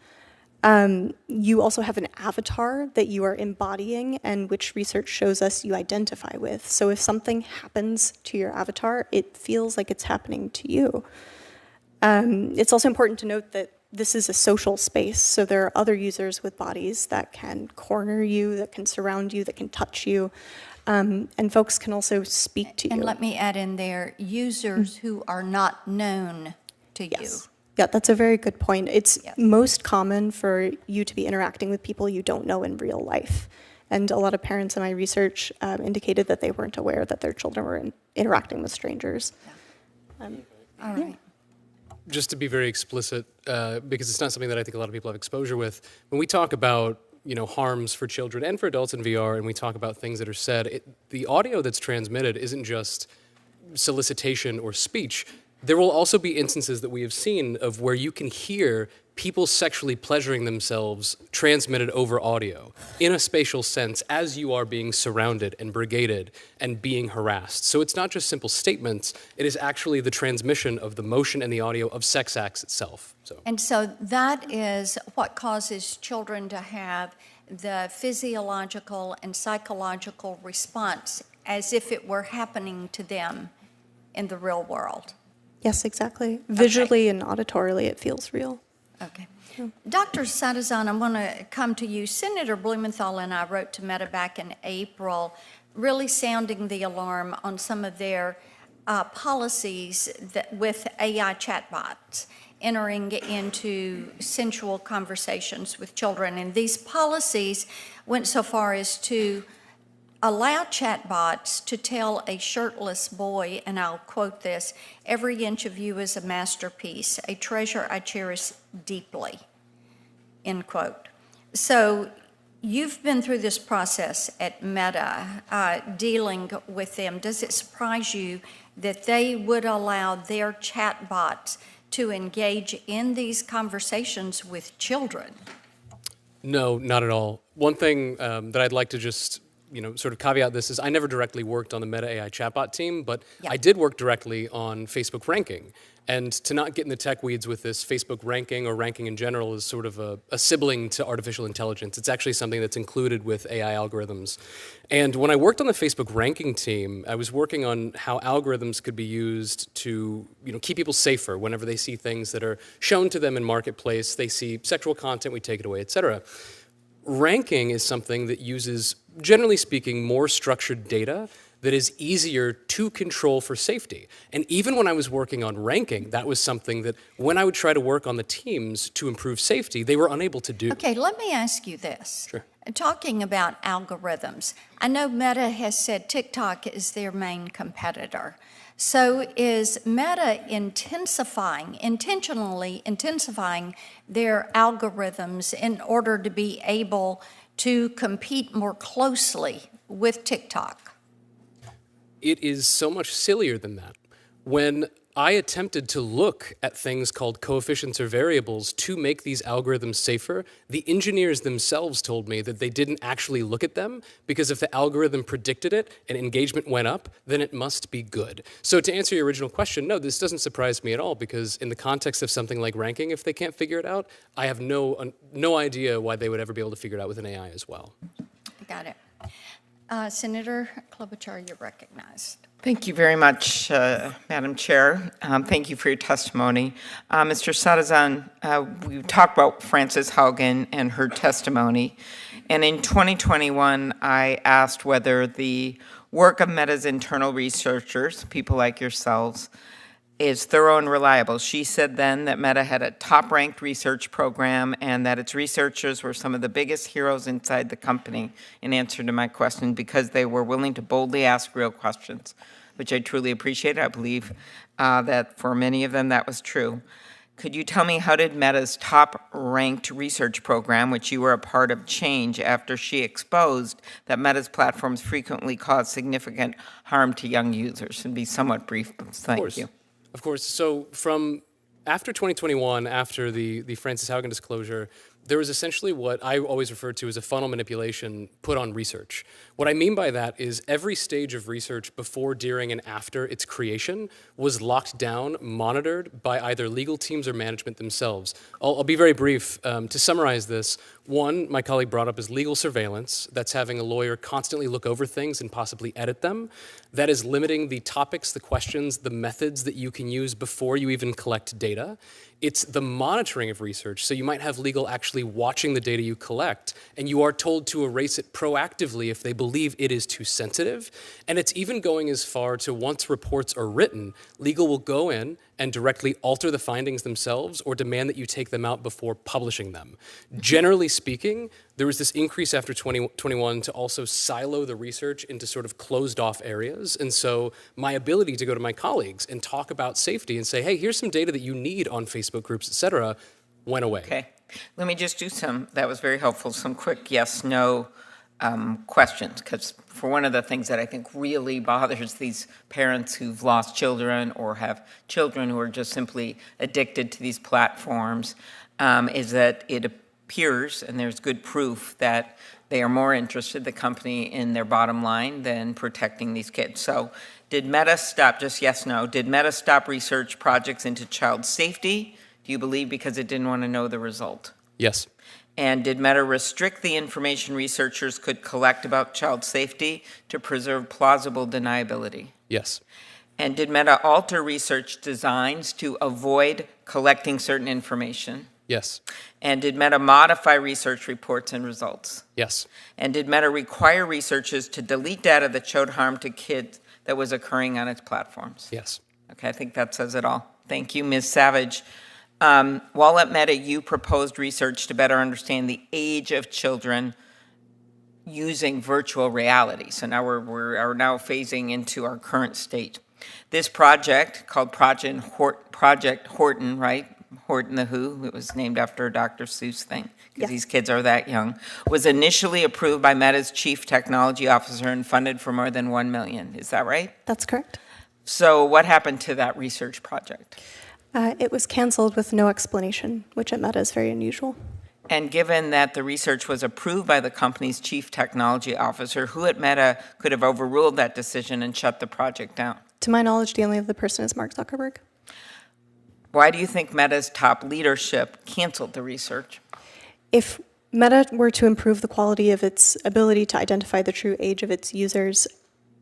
You also have an avatar that you are embodying and which research shows us you identify with. So if something happens to your avatar, it feels like it's happening to you. It's also important to note that this is a social space, so there are other users with bodies that can corner you, that can surround you, that can touch you, and folks can also speak to you. And let me add in there, users who are not known to you. Yeah, that's a very good point. It's most common for you to be interacting with people you don't know in real life. And a lot of parents in my research indicated that they weren't aware that their children were interacting with strangers. All right. Just to be very explicit, because it's not something that I think a lot of people have exposure with, when we talk about harms for children and for adults in VR, and we talk about things that are said, the audio that's transmitted isn't just solicitation or speech. There will also be instances that we have seen of where you can hear people sexually pleasuring themselves transmitted over audio in a spatial sense as you are being surrounded and brigaded and being harassed. So it's not just simple statements, it is actually the transmission of the motion and the audio of sex acts itself. And so that is what causes children to have the physiological and psychological response as if it were happening to them in the real world. Yes, exactly. Visually and auditorily, it feels real. Okay. Dr. Sadazan, I want to come to you. Senator Blumenthal and I wrote to Meta back in April, really sounding the alarm on some of their policies with AI chatbots entering into sensual conversations with children. And these policies went so far as to allow chatbots to tell a shirtless boy, and I'll quote this, "Every inch of you is a masterpiece, a treasure I cherish deeply," end quote. So you've been through this process at Meta, dealing with them. Does it surprise you that they would allow their chatbots to engage in these conversations with children? No, not at all. One thing that I'd like to just sort of caveat this is I never directly worked on the Meta AI chatbot team, but Yeah. I did work directly on Facebook ranking. And to not get in the tech weeds with this, Facebook ranking or ranking in general is sort of a sibling to artificial intelligence. It's actually something that's included with AI algorithms. And when I worked on the Facebook ranking team, I was working on how algorithms could be used to keep people safer whenever they see things that are shown to them in marketplace. They see sexual content, we take it away, et cetera. Ranking is something that uses, generally speaking, more structured data that is easier to control for safety. And even when I was working on ranking, that was something that when I would try to work on the teams to improve safety, they were unable to do. Okay, let me ask you this. Sure. Talking about algorithms, I know Meta has said TikTok is their main competitor. So is Meta intentionally intensifying their algorithms in order to be able to compete more closely with TikTok? It is so much sillier than that. When I attempted to look at things called coefficients or variables to make these algorithms safer, the engineers themselves told me that they didn't actually look at them because if the algorithm predicted it and engagement went up, then it must be good. So to answer your original question, no, this doesn't surprise me at all because in the context of something like ranking, if they can't figure it out, I have no idea why they would ever be able to figure it out with an AI as well. Got it. Senator Klobuchar, you're recognized. Thank you very much, Madam Chair. Thank you for your testimony. Mr. Sadazan, we talked about Frances Haugen and her testimony. And in 2021, I asked whether the work of Meta's internal researchers, people like yourselves, is thorough and reliable. She said then that Meta had a top-ranked research program and that its researchers were some of the biggest heroes inside the company in answer to my question because they were willing to boldly ask real questions, which I truly appreciate. I believe that for many of them that was true. Could you tell me how did Meta's top-ranked research program, which you were a part of, change after she exposed that Meta's platforms frequently cause significant harm to young users? And be somewhat brief, thank you. Of course. So from after 2021, after the Frances Haugen disclosure, there was essentially what I always refer to as a funnel manipulation put on research. What I mean by that is every stage of research before, during, and after its creation was locked down, monitored by either legal teams or management themselves. I'll be very brief. To summarize this, one, my colleague brought up is legal surveillance. That's having a lawyer constantly look over things and possibly edit them. That is limiting the topics, the questions, the methods that you can use before you even collect data. It's the monitoring of research. So you might have legal actually watching the data you collect, and you are told to erase it proactively if they believe it is too sensitive. And it's even going as far to once reports are written, legal will go in and directly alter the findings themselves or demand that you take them out before publishing them. Generally speaking, there was this increase after 2021 to also silo the research into sort of closed off areas. And so my ability to go to my colleagues and talk about safety and say, hey, here's some data that you need on Facebook groups, et cetera, went away. Okay. Let me just do that was very helpful, some quick yes, no questions, because for one of the things that I think really bothers these parents who've lost children or have children who are just simply addicted to these platforms is that it appears, and there's good proof, that they are more interested, the company, in their bottom line than protecting these kids. So did Meta stop, just yes, no, did Meta stop research projects into child safety, do you believe, because it didn't want to know the result? Yes. And did Meta restrict the information researchers could collect about child safety to preserve plausible deniability? Yes. And did Meta alter research designs to avoid collecting certain information? Yes. And did Meta modify research reports and results? Yes. And did Meta require researchers to delete data that showed harm to kids that was occurring on its platforms? Yes. Okay, I think that says it all. Thank you, Ms. Savage. While at Meta, you proposed research to better understand the age of children using virtual reality. So now we're now phasing into our current state. This project, called Project Horton, right? Horton the Who, it was named after a Dr. Seuss thing, because these kids are that young, was initially approved by Meta's chief technology officer and funded for more than $1 million. Is that right? That's correct. So what happened to that research project? It was canceled with no explanation, which at Meta is very unusual. And given that the research was approved by the company's chief technology officer, who at Meta could have overruled that decision and shut the project down? To my knowledge, the only other person is Mark Zuckerberg. Why do you think Meta's top leadership canceled the research? If Meta were to improve the quality of its ability to identify the true age of its users,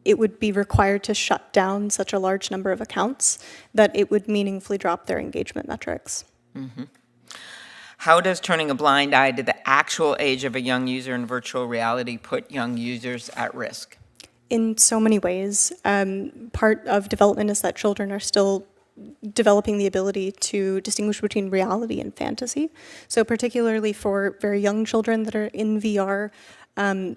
it would be required to shut down such a large number of accounts that it would meaningfully drop their engagement metrics. Mm-hmm. How does turning a blind eye to the actual age of a young user in virtual reality put young users at risk? In so many ways. Part of development is that children are still developing the ability to distinguish between reality and fantasy. So particularly for very young children that are in VR,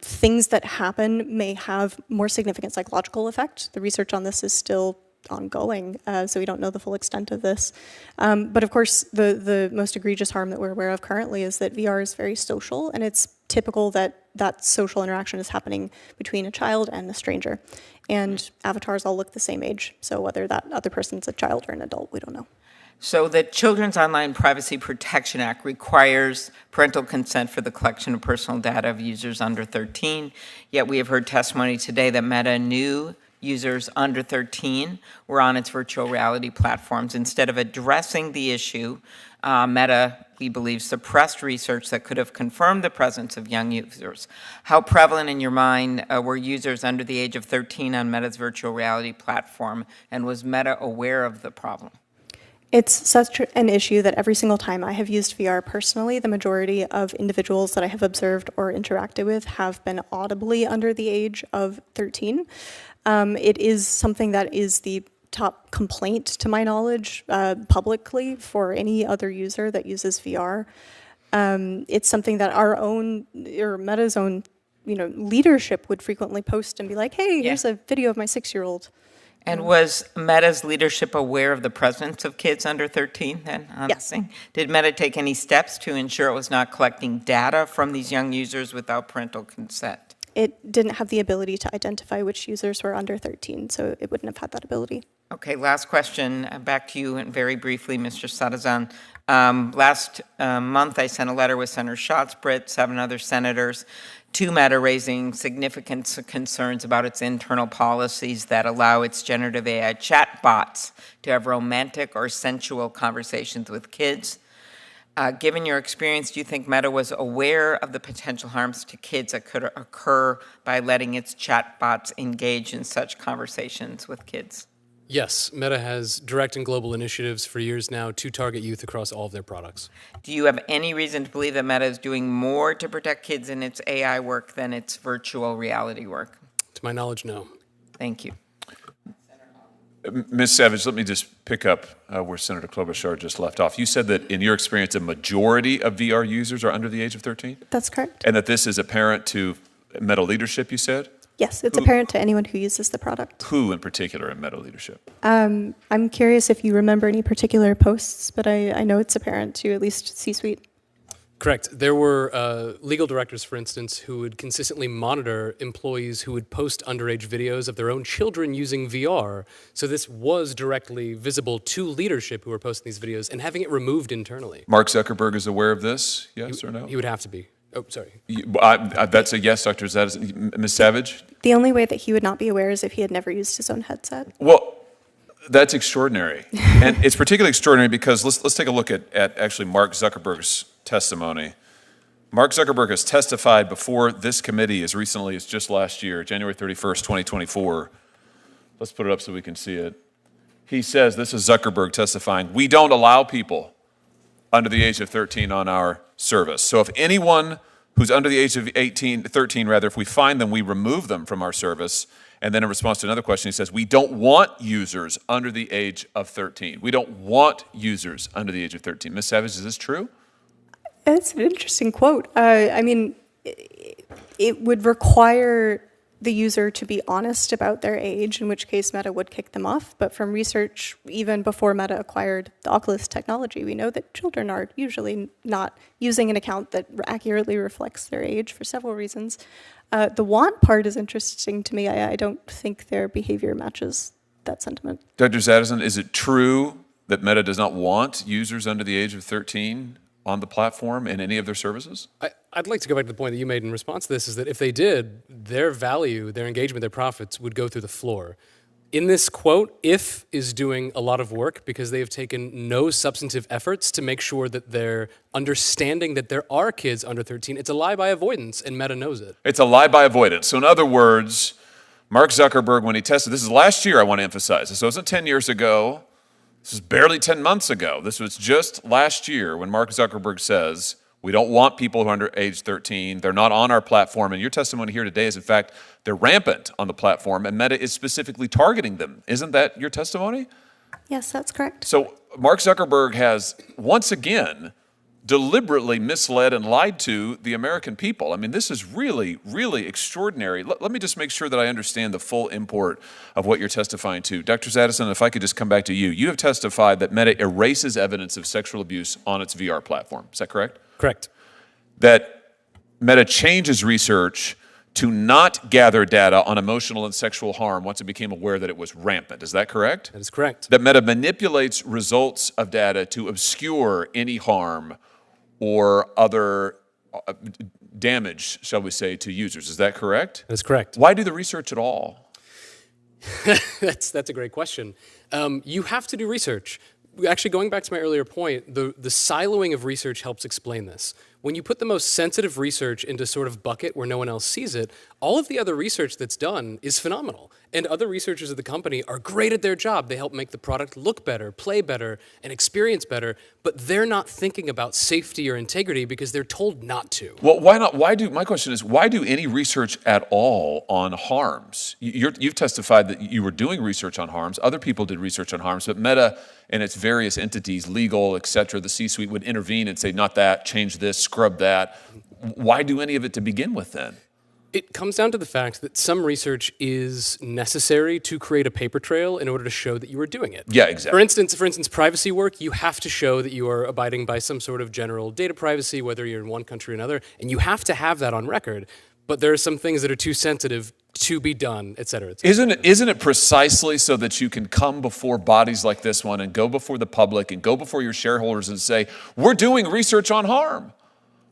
things that happen may have more significant psychological effect. The research on this is still ongoing, so we don't know the full extent of this. But of course, the most egregious harm that we're aware of currently is that VR is very social, and it's typical that that social interaction is happening between a child and a stranger. And avatars all look the same age, so whether that other person's a child or an adult, we don't know. So the Children's Online Privacy Protection Act requires parental consent for the collection of personal data of users under 13, yet we have heard testimony today that Meta knew users under 13 were on its virtual reality platforms. Instead of addressing the issue, Meta, we believe, suppressed research that could have confirmed the presence of young users. How prevalent in your mind were users under the age of 13 on Meta's virtual reality platform, and was Meta aware of the problem? It's such an issue that every single time I have used VR personally, the majority of individuals that I have observed or interacted with have been audibly under the age of 13. It is something that is the top complaint, to my knowledge, publicly for any other user that uses VR. It's something that our own, or Meta's own, leadership would frequently post and be like, hey, here's a video of my 6-year-old. And was Meta's leadership aware of the presence of kids under 13 then? Yes. Did Meta take any steps to ensure it was not collecting data from these young users without parental consent? It didn't have the ability to identify which users were under 13, so it wouldn't have had that ability. Okay, last question, back to you and very briefly, Mr. Sarazan. Last month, I sent a letter with Senator Schatz, Britt, 7 other senators, to Meta raising significant concerns about its internal policies that allow its generative AI chatbots to have romantic or sensual conversations with kids. Given your experience, do you think Meta was aware of the potential harms to kids that could occur by letting its chatbots engage in such conversations with kids? Yes, Meta has direct and global initiatives for years now to target youth across all of their products. Do you have any reason to believe that Meta is doing more to protect kids in its AI work than its virtual reality work? To my knowledge, no. Thank you. Ms. Savage, let me just pick up where Senator Klobuchar just left off. You said that in your experience, a majority of VR users are under the age of 13? That's correct. And that this is apparent to Meta leadership, you said? Yes, it's apparent to anyone who uses the product. Who in particular in Meta leadership? I'm curious if you remember any particular posts, but I know it's apparent to at least C-suite. Correct. There were legal directors, for instance, who would consistently monitor employees who would post underage videos of their own children using VR. So this was directly visible to leadership who were posting these videos and having it removed internally. Mark Zuckerberg is aware of this, yes or no? He would have to be. Oh, sorry. That's a yes, Dr. Zadis. Ms. Savage? The only way that he would not be aware is if he had never used his own headset. Well, that's extraordinary. And it's particularly extraordinary because let's take a look at actually Mark Zuckerberg's testimony. Mark Zuckerberg has testified before this committee as recently as just last year, January 31st, 2024. Let's put it up so we can see it. He says, this is Zuckerberg testifying, we don't allow people under the age of 13 on our service. So if anyone who's under the age of 13, if we find them, we remove them from our service. And then in response to another question, he says, we don't want users under the age of 13. We don't want users under the age of 13. Ms. Savage, is this true? It's an interesting quote. I mean, it would require the user to be honest about their age, in which case Meta would kick them off. But from research, even before Meta acquired the Oculus technology, we know that children are usually not using an account that accurately reflects their age for several reasons. The want part is interesting to me. I don't think their behavior matches that sentiment. Dr. Zadison, is it true that Meta does not want users under the age of 13 on the platform in any of their services? I'd like to go back to the point that you made in response to this, is that if they did, their value, their engagement, their profits would go through the floor. In this quote, "if" is doing a lot of work because they have taken no substantive efforts to make sure that they're understanding that there are kids under 13. It's a lie by avoidance, and Meta knows it. It's a lie by avoidance. So in other words, Mark Zuckerberg, when he tested, this is last year, I want to emphasize. So it wasn't 10 years ago. This is barely 10 months ago. This was just last year when Mark Zuckerberg says, we don't want people who are under age 13. They're not on our platform. And your testimony here today is, in fact, they're rampant on the platform, and Meta is specifically targeting them. Isn't that your testimony? Yes, that's correct. So Mark Zuckerberg has, once again, deliberately misled and lied to the American people. I mean, this is really, really extraordinary. Let me just make sure that I understand the full import of what you're testifying to. Dr. Zadison, if I could just come back to you. You have testified that Meta erases evidence of sexual abuse on its VR platform. Is that correct? Correct. That Meta changes research to not gather data on emotional and sexual harm once it became aware that it was rampant. Is that correct? That is correct. That Meta manipulates results of data to obscure any harm or other damage, shall we say, to users. Is that correct? That is correct. Why do the research at all? That's a great question. You have to do research. Actually, going back to my earlier point, the siloing of research helps explain this. When you put the most sensitive research into sort of bucket where no one else sees it, all of the other research that's done is phenomenal. And other researchers at the company are great at their job. They help make the product look better, play better, and experience better, but they're not thinking about safety or integrity because they're told not to. Well, why not? My question is, why do any research at all on harms? You've testified that you were doing research on harms. Other people did research on harms, but Meta and its various entities, legal, et cetera, the C-suite would intervene and say, not that, change this, scrub that. Why do any of it to begin with then? It comes down to the fact that some research is necessary to create a paper trail in order to show that you are doing it. Yeah, exactly. For instance, privacy work, you have to show that you are abiding by some sort of general data privacy, whether you're in one country or another, and you have to have that on record. But there are some things that are too sensitive to be done, et cetera, et cetera. Isn't it precisely so that you can come before bodies like this one and go before the public and go before your shareholders and say, we're doing research on harm.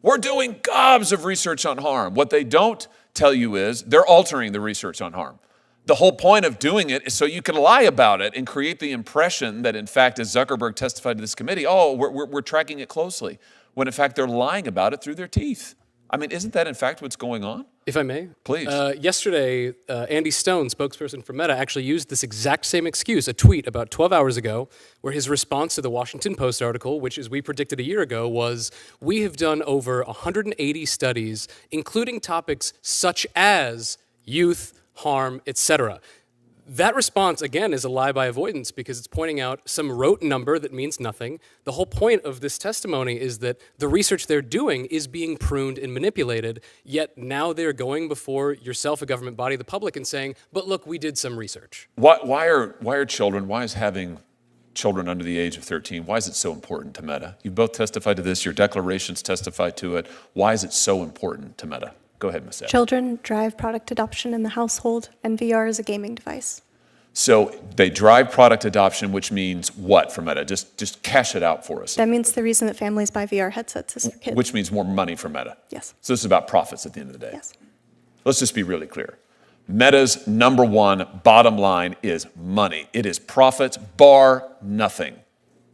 We're doing gobs of research on harm. What they don't tell you is they're altering the research on harm. The whole point of doing it is so you can lie about it and create the impression that, in fact, as Zuckerberg testified to this committee, oh, we're tracking it closely, when in fact they're lying about it through their teeth. I mean, isn't that in fact what's going on? If I may? Please. Yesterday, Andy Stone, spokesperson for Meta, actually used this exact same excuse, a tweet about 12 hours ago, where his response to the Washington Post article, which as we predicted a year ago, was, we have done over 180 studies, including topics such as youth, harm, etc. That response, again, is a lie by avoidance because it's pointing out some rote number that means nothing. The whole point of this testimony is that the research they're doing is being pruned and manipulated, yet now they're going before yourself, a government body, the public, and saying, but look, we did some research. Why are children, why is having children under the age of 13, why is it so important to Meta? You both testified to this, your declarations testify to it. Why is it so important to Meta? Go ahead, Ms. Evans. Children drive product adoption in the household, and VR is a gaming device. So they drive product adoption, which means what for Meta? Just cash it out for us. That means the reason that families buy VR headsets is for kids. Which means more money for Meta. Yes. So this is about profits at the end of the day. Yes. Let's just be really clear. Meta's number one bottom line is money. It is profits bar nothing.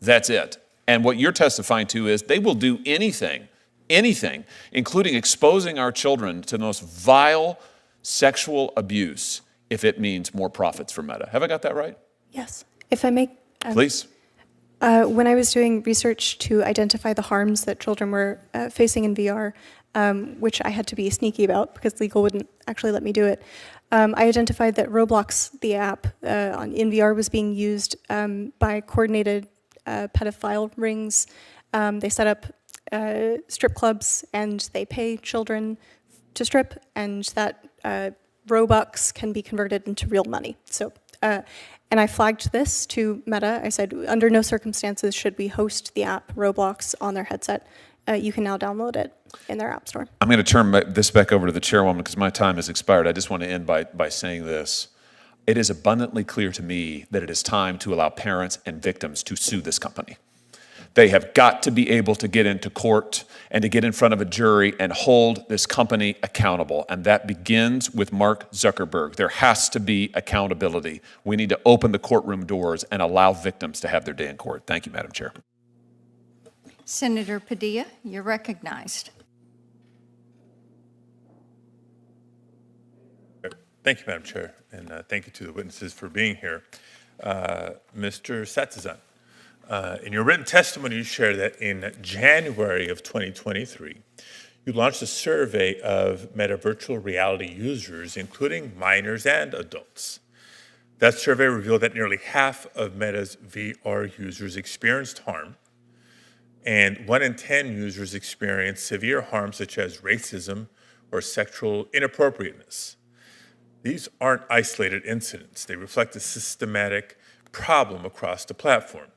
That's it. And what you're testifying to is they will do anything, including exposing our children to the most vile sexual abuse if it means more profits for Meta. Have I got that right? Yes. If I may. Please. When I was doing research to identify the harms that children were facing in VR, which I had to be sneaky about because legal wouldn't actually let me do it, I identified that Roblox, the app in VR, was being used by coordinated pedophile rings. They set up strip clubs and they pay children to strip, and that Robux can be converted into real money. So, and I flagged this to Meta. I said, under no circumstances should we host the app Roblox on their headset. You can now download it in their app store. I'm going to turn this back over to the chairwoman because my time has expired. I just want to end by saying this. It is abundantly clear to me that it is time to allow parents and victims to sue this company. They have got to be able to get into court and to get in front of a jury and hold this company accountable. And that begins with Mark Zuckerberg. There has to be accountability. We need to open the courtroom doors and allow victims to have their day in court. Thank you, Madam Chair. Senator Padilla, you're recognized. Thank you, Madam Chair, and thank you to the witnesses for being here. Mr. Satzazan, in your written testimony, you shared that in January of 2023, you launched a survey of Meta virtual reality users, including minors and adults. That survey revealed that nearly half of Meta's VR users experienced harm, and 1 in 10 users experienced severe harm such as racism or sexual inappropriateness. These aren't isolated incidents. They reflect a systematic problem across the platform.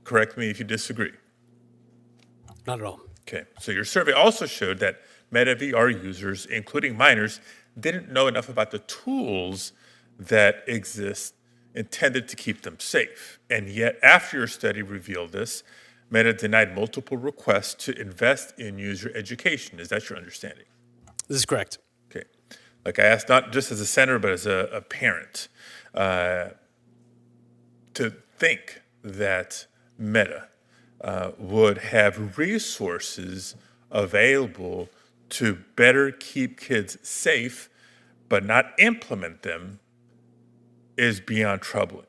Correct me if you disagree. Not at all. Okay, so your survey also showed that Meta VR users, including minors, didn't know enough about the tools that exist intended to keep them safe. And yet, after your study revealed this, Meta denied multiple requests to invest in user education. Is that your understanding? This is correct. Okay. Like I asked, not just as a senator, but as a parent, to think that Meta would have resources available to better keep kids safe, but not implement them is beyond troubling.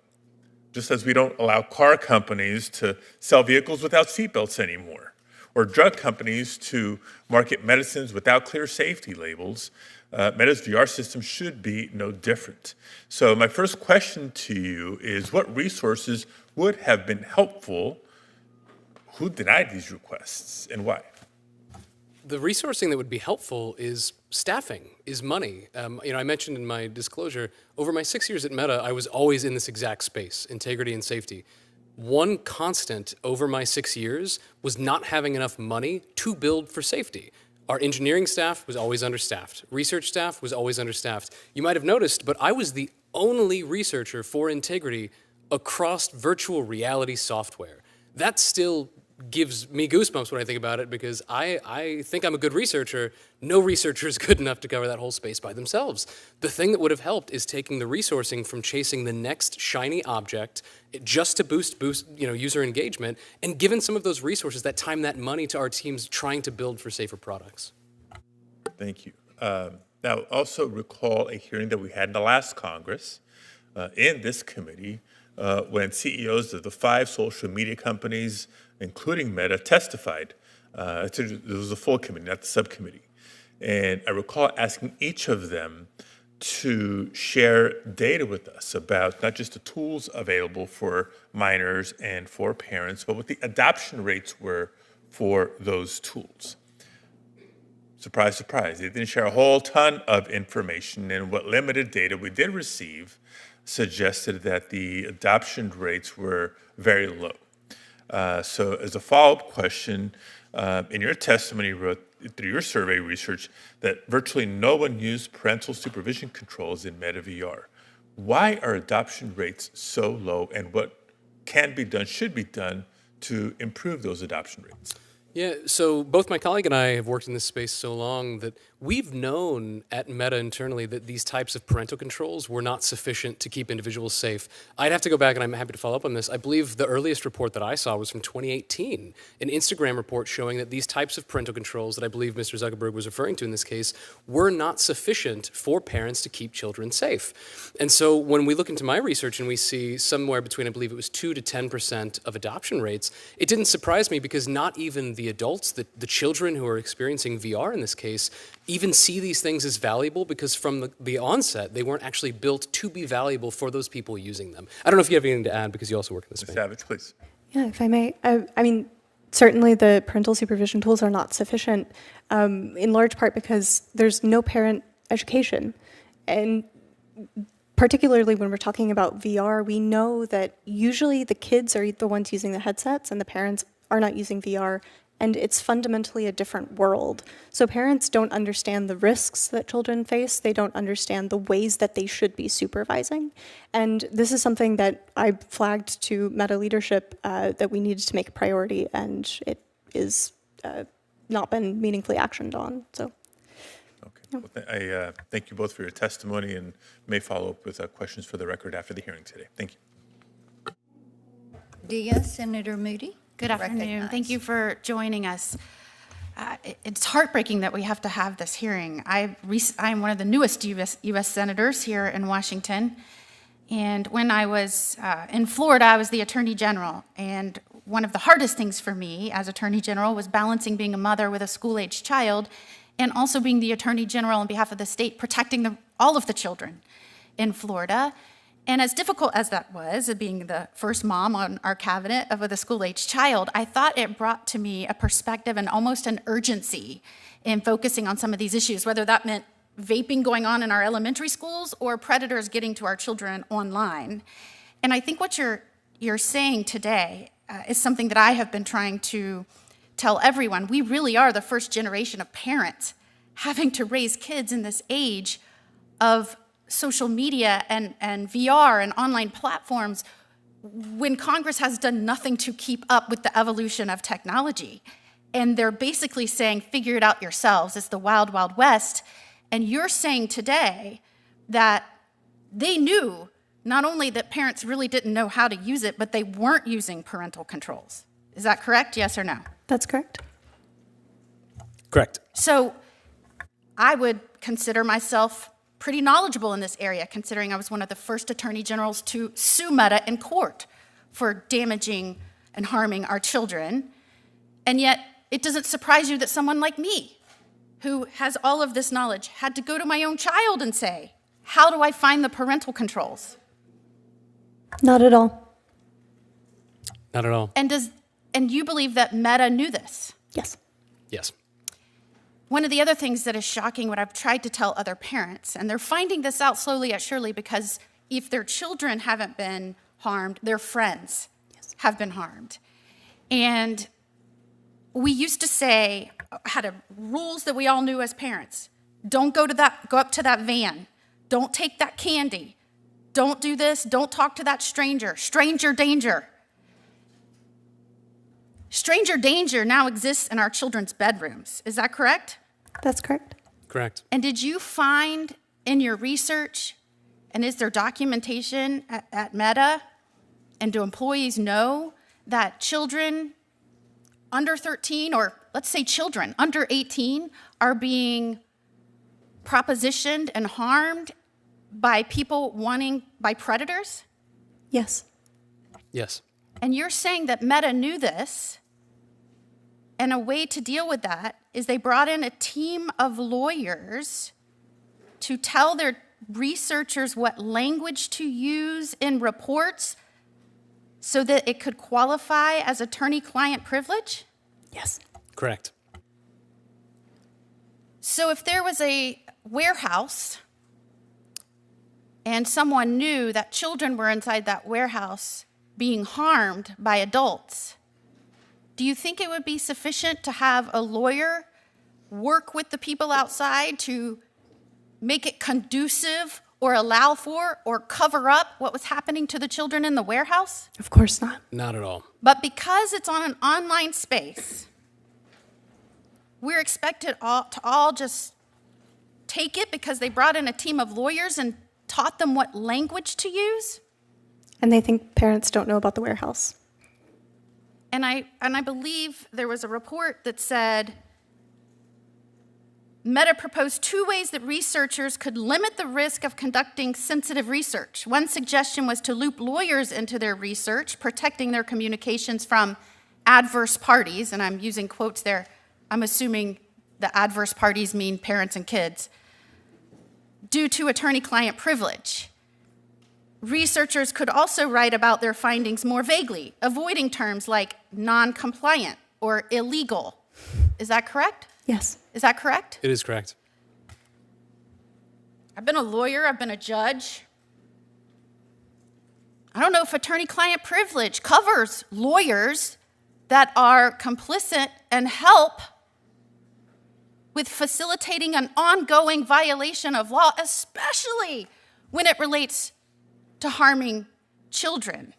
Just as we don't allow car companies to sell vehicles without seatbelts anymore, or drug companies to market medicines without clear safety labels, Meta's VR system should be no different. So my first question to you is, what resources would have been helpful? Who denied these requests and why? The resourcing that would be helpful is staffing, is money. I mentioned in my disclosure, over my 6 years at Meta, I was always in this exact space, integrity and safety. One constant over my 6 years was not having enough money to build for safety. Our engineering staff was always understaffed. Research staff was always understaffed. You might have noticed, but I was the only researcher for integrity across virtual reality software. That still gives me goosebumps when I think about it, because I think I'm a good researcher. No researcher is good enough to cover that whole space by themselves. The thing that would have helped is taking the resourcing from chasing the next shiny object just to boost user engagement, and given some of those resources, that time, that money to our teams trying to build for safer products. Thank you. Now, also recall a hearing that we had in the last Congress in this committee when CEOs of the 5 social media companies, including Meta, testified. It was a full committee, not the subcommittee. And I recall asking each of them to share data with us about not just the tools available for minors and for parents, but what the adoption rates were for those tools. Surprise, surprise, they didn't share a whole ton of information, and what limited data we did receive suggested that the adoption rates were very low. So as a follow-up question, in your testimony, you wrote through your survey research that virtually no one used parental supervision controls in Meta VR. Why are adoption rates so low, and what can be done, should be done, to improve those adoption rates? Yeah, so both my colleague and I have worked in this space so long that we've known at Meta internally that these types of parental controls were not sufficient to keep individuals safe. I'd have to go back, and I'm happy to follow up on this. I believe the earliest report that I saw was from 2018, an Instagram report showing that these types of parental controls that I believe Mr. Zuckerberg was referring to in this case were not sufficient for parents to keep children safe. And so when we look into my research and we see somewhere between, I believe it was 2 to 10% of adoption rates, it didn't surprise me, because not even the adults, the children who are experiencing VR in this case, even see these things as valuable, because from the onset, they weren't actually built to be valuable for those people using them. I don't know if you have anything to add, because you also work in this space. Ms. Savage, please. Yeah, if I may. I mean, certainly the parental supervision tools are not sufficient, in large part because there's no parent education. And particularly when we're talking about VR, we know that usually the kids are the ones using the headsets and the parents are not using VR and it's fundamentally a different world. So parents don't understand the risks that children face. They don't understand the ways that they should be supervising. And this is something that I flagged to Meta leadership that we needed to make a priority, and it is not been meaningfully actioned on. So. Okay. Well, I thank you both for your testimony and may follow up with questions for the record after the hearing today. Thank you. Dia, Senator Moody. Good afternoon. Recognized. Thank you for joining us. It's heartbreaking that we have to have this hearing. I am one of the newest U.S. senators here in Washington. And when I was in Florida, I was the Attorney General. And one of the hardest things for me as Attorney General was balancing being a mother with a school-aged child and also being the Attorney General on behalf of the state, protecting all of the children in Florida. And as difficult as that was, being the first mom on our cabinet with a school-aged child, I thought it brought to me a perspective and almost an urgency in focusing on some of these issues, whether that meant vaping going on in our elementary schools or predators getting to our children online. And I think what you're saying today is something that I have been trying to tell everyone. We really are the first generation of parents having to raise kids in this age of social media and VR and online platforms when Congress has done nothing to keep up with the evolution of technology. And they're basically saying, figure it out yourselves. It's the wild, wild west. And you're saying today that they knew not only that parents really didn't know how to use it, but they weren't using parental controls. Is that correct? Yes or no? That's correct. Correct. So I would consider myself pretty knowledgeable in this area, considering I was one of the first attorney generals to sue Meta in court for damaging and harming our children. And yet, it doesn't surprise you that someone like me, who has all of this knowledge, had to go to my own child and say, how do I find the parental controls? Not at all. Not at all. And you believe that Meta knew this? Yes. Yes. One of the other things that is shocking, what I've tried to tell other parents, and they're finding this out slowly but surely, because if their children haven't been harmed, their friends have been harmed. And we used to say, had rules that we all knew as parents. Don't go up to that van. Don't take that candy. Don't do this. Don't talk to that stranger. Stranger danger. Stranger danger now exists in our children's bedrooms. Is that correct? That's correct. Correct. And did you find in your research, and is there documentation at Meta, and do employees know that children under 13, or let's say children under 18, are being propositioned and harmed by by predators? Yes. Yes. And you're saying that Meta knew this, and a way to deal with that is they brought in a team of lawyers to tell their researchers what language to use in reports so that it could qualify as attorney-client privilege? Yes. Correct. So if there was a warehouse and someone knew that children were inside that warehouse being harmed by adults, do you think it would be sufficient to have a lawyer work with the people outside to make it conducive or allow for or cover up what was happening to the children in the warehouse? Of course not. Not at all. But because it's on an online space, we're expected to all just take it because they brought in a team of lawyers and taught them what language to use? And they think parents don't know about the warehouse. And I believe there was a report that said Meta proposed 2 ways that researchers could limit the risk of conducting sensitive research. One suggestion was to loop lawyers into their research, protecting their communications from adverse parties, and I'm using quotes there. I'm assuming the adverse parties mean parents and kids, due to attorney-client privilege. Researchers could also write about their findings more vaguely, avoiding terms like non-compliant or illegal. Is that correct? Yes. Is that correct? It is correct. I've been a lawyer, I've been a judge. I don't know if attorney-client privilege covers lawyers that are complicit and help with facilitating an ongoing violation of law, especially when it relates to harming children.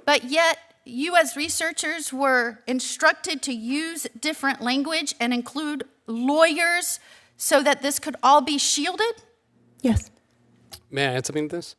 But yet, you as researchers were instructed to use different language and include lawyers so that this could all be shielded? Yes. May I add something to this?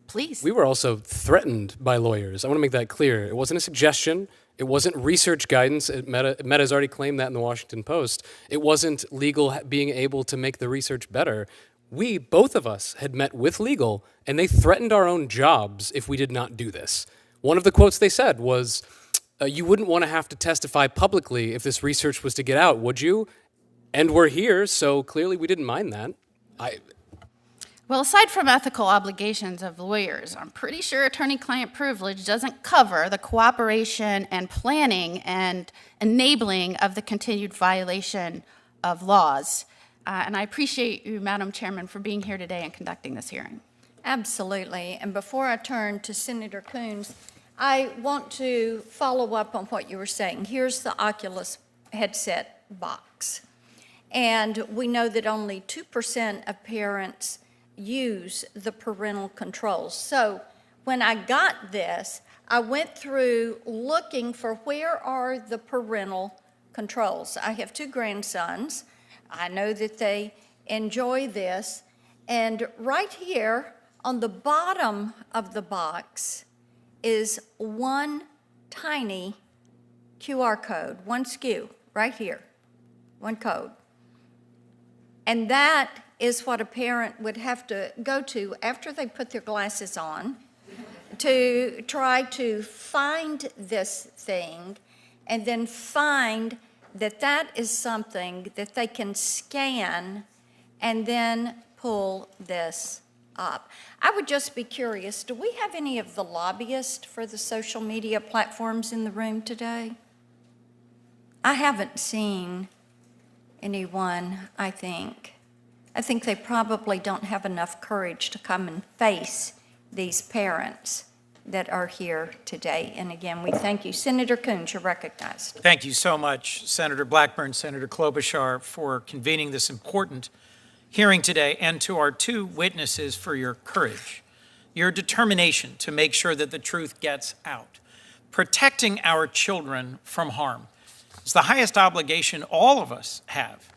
Please. We were also threatened by lawyers. I want to make that clear. It wasn't a suggestion. It wasn't research guidance. Meta's already claimed that in the Washington Post. It wasn't legal being able to make the research better. We, both of us, had met with legal, and they threatened our own jobs if we did not do this. One of the quotes they said was, you wouldn't want to have to testify publicly if this research was to get out, would you? And we're here, so clearly we didn't mind that. Well, aside from ethical obligations of lawyers, I'm pretty sure attorney-client privilege doesn't cover the cooperation and planning and enabling of the continued violation of laws. And I appreciate you, Madam Chairman, for being here today and conducting this hearing. Absolutely. And before I turn to Senator Coons, I want to follow up on what you were saying. Here's the Oculus headset box. And we know that only 2% of parents use the parental controls. So when I got this, I went through looking for where are the parental controls. I have 2 grandsons. I know that they enjoy this. And right here on the bottom of the box is one tiny QR code, one SKU, right here, one code. And that is what a parent would have to go to after they put their glasses on to try to find this thing and then find that that is something that they can scan and then pull this up. I would just be curious, do we have any of the lobbyists for the social media platforms in the room today? I haven't seen anyone, I think. I think they probably don't have enough courage to come and face these parents that are here today. And again, we thank you. Senator Coons, you're recognized. Thank you so much, Senator Blackburn, Senator Klobuchar, for convening this important hearing today, and to our 2 witnesses for your courage, your determination to make sure that the truth gets out. Protecting our children from harm is the highest obligation all of us have.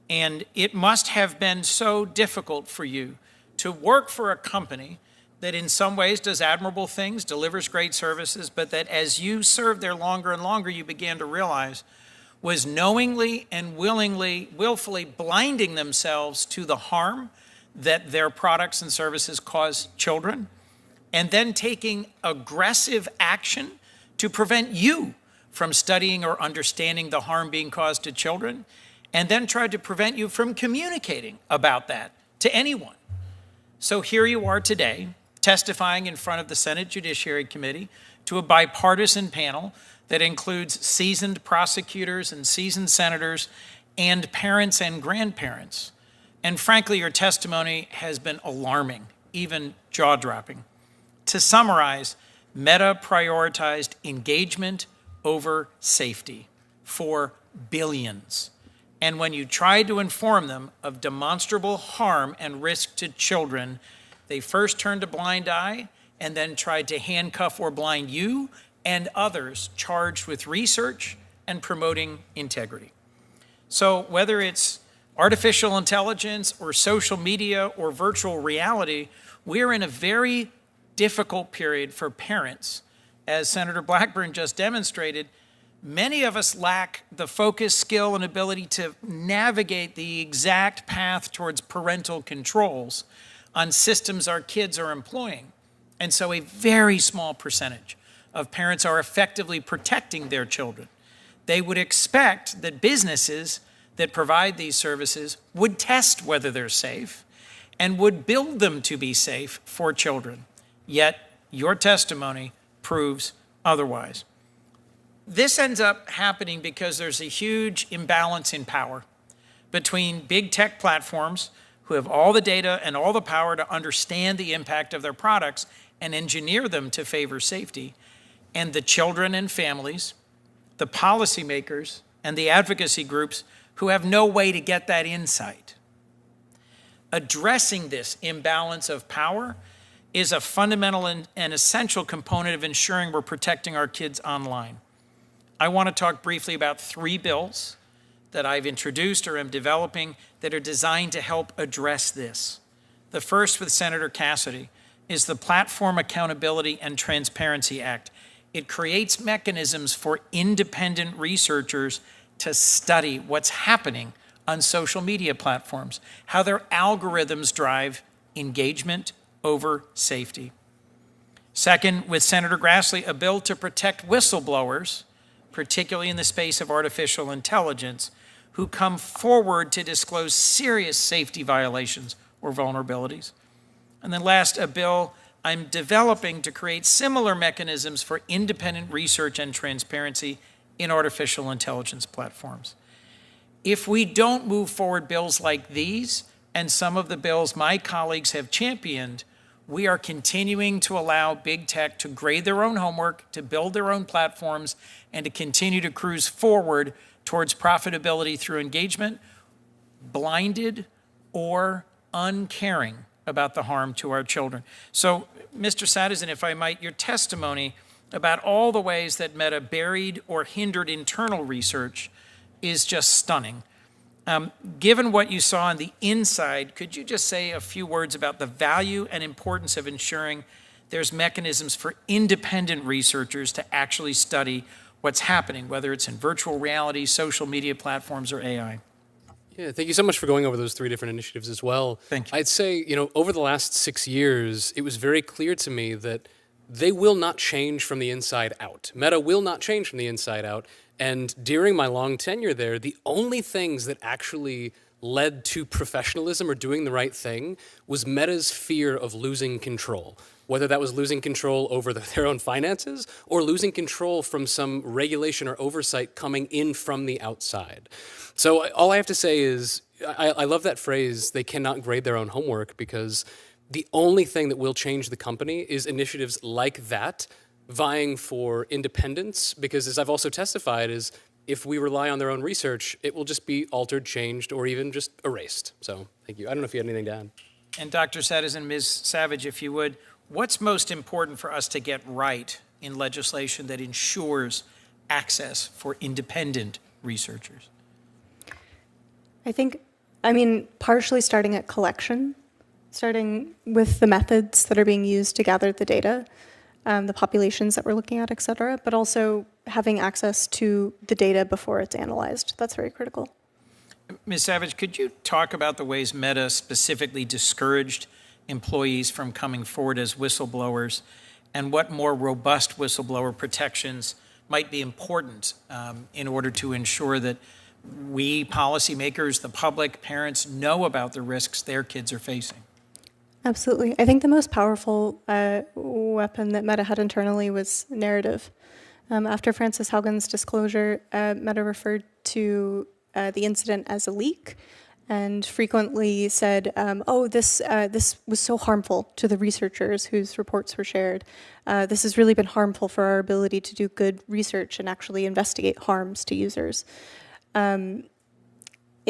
And it must have been so difficult for you to work for a company that in some ways does admirable things, delivers great services, but that as you served there longer and longer, you began to realize was knowingly and willfully blinding themselves to the harm that their products and services cause children, and then taking aggressive action to prevent you from studying or understanding the harm being caused to children, and then tried to prevent you from communicating about that to anyone. So here you are today, testifying in front of the Senate Judiciary Committee to a bipartisan panel that includes seasoned prosecutors and seasoned senators and parents and grandparents. And frankly, your testimony has been alarming, even jaw-dropping. To summarize, Meta prioritized engagement over safety for billions. And when you tried to inform them of demonstrable harm and risk to children, they first turned a blind eye and then tried to handcuff or blind you and others charged with research and promoting integrity. So whether it's artificial intelligence or social media or virtual reality, we're in a very difficult period for parents. As Senator Blackburn just demonstrated, many of us lack the focus, skill, and ability to navigate the exact path towards parental controls on systems our kids are employing. And so a very small percentage of parents are effectively protecting their children. They would expect that businesses that provide these services would test whether they're safe and would build them to be safe for children. Yet your testimony proves otherwise. This ends up happening because there's a huge imbalance in power between big tech platforms who have all the data and all the power to understand the impact of their products and engineer them to favor safety, and the children and families, the policymakers, and the advocacy groups who have no way to get that insight. Addressing this imbalance of power is a fundamental and essential component of ensuring we're protecting our kids online. I want to talk briefly about 3 bills that I've introduced or am developing that are designed to help address this. The first, with Senator Cassidy, is the Platform Accountability and Transparency Act. It creates mechanisms for independent researchers to study what's happening on social media platforms, how their algorithms drive engagement over safety. Second, with Senator Grassley, a bill to protect whistleblowers, particularly in the space of artificial intelligence, who come forward to disclose serious safety violations or vulnerabilities. And then last, a bill I'm developing to create similar mechanisms for independent research and transparency in artificial intelligence platforms. If we don't move forward bills like these, and some of the bills my colleagues have championed, we are continuing to allow big tech to grade their own homework, to build their own platforms, and to continue to cruise forward towards profitability through engagement, blinded or uncaring about the harm to our children. So, Mr. Sadison, if I might, your testimony about all the ways that Meta buried or hindered internal research is just stunning. Given what you saw on the inside, could you just say a few words about the value and importance of ensuring there's mechanisms for independent researchers to actually study what's happening, whether it's in virtual reality, social media platforms, or AI? Yeah, thank you so much for going over those 3 different initiatives as well. Thank you. I'd say, over the last 6 years, it was very clear to me that they will not change from the inside out. Meta will not change from the inside out. And during my long tenure there, the only things that actually led to professionalism or doing the right thing was Meta's fear of losing control, whether that was losing control over their own finances or losing control from some regulation or oversight coming in from the outside. So all I have to say is, I love that phrase, they cannot grade their own homework, because the only thing that will change the company is initiatives like that, vying for independence, because as I've also testified, is if we rely on their own research, it will just be altered, changed, or even just erased. So thank you. I don't know if you had anything to add. And Dr. Sadison, Ms. Savage, if you would, what's most important for us to get right in legislation that ensures access for independent researchers? Partially starting at collection, starting with the methods that are being used to gather the data, the populations that we're looking at, et cetera, but also having access to the data before it's analyzed. That's very critical. Ms. Savage, could you talk about the ways Meta specifically discouraged employees from coming forward as whistleblowers, and what more robust whistleblower protections might be important in order to ensure that we policymakers, the public, parents know about the risks their kids are facing? Absolutely. I think the most powerful weapon that Meta had internally was narrative. After Frances Haugen's disclosure, Meta referred to the incident as a leak and frequently said, this was so harmful to the researchers whose reports were shared. This has really been harmful for our ability to do good research and actually investigate harms to users. In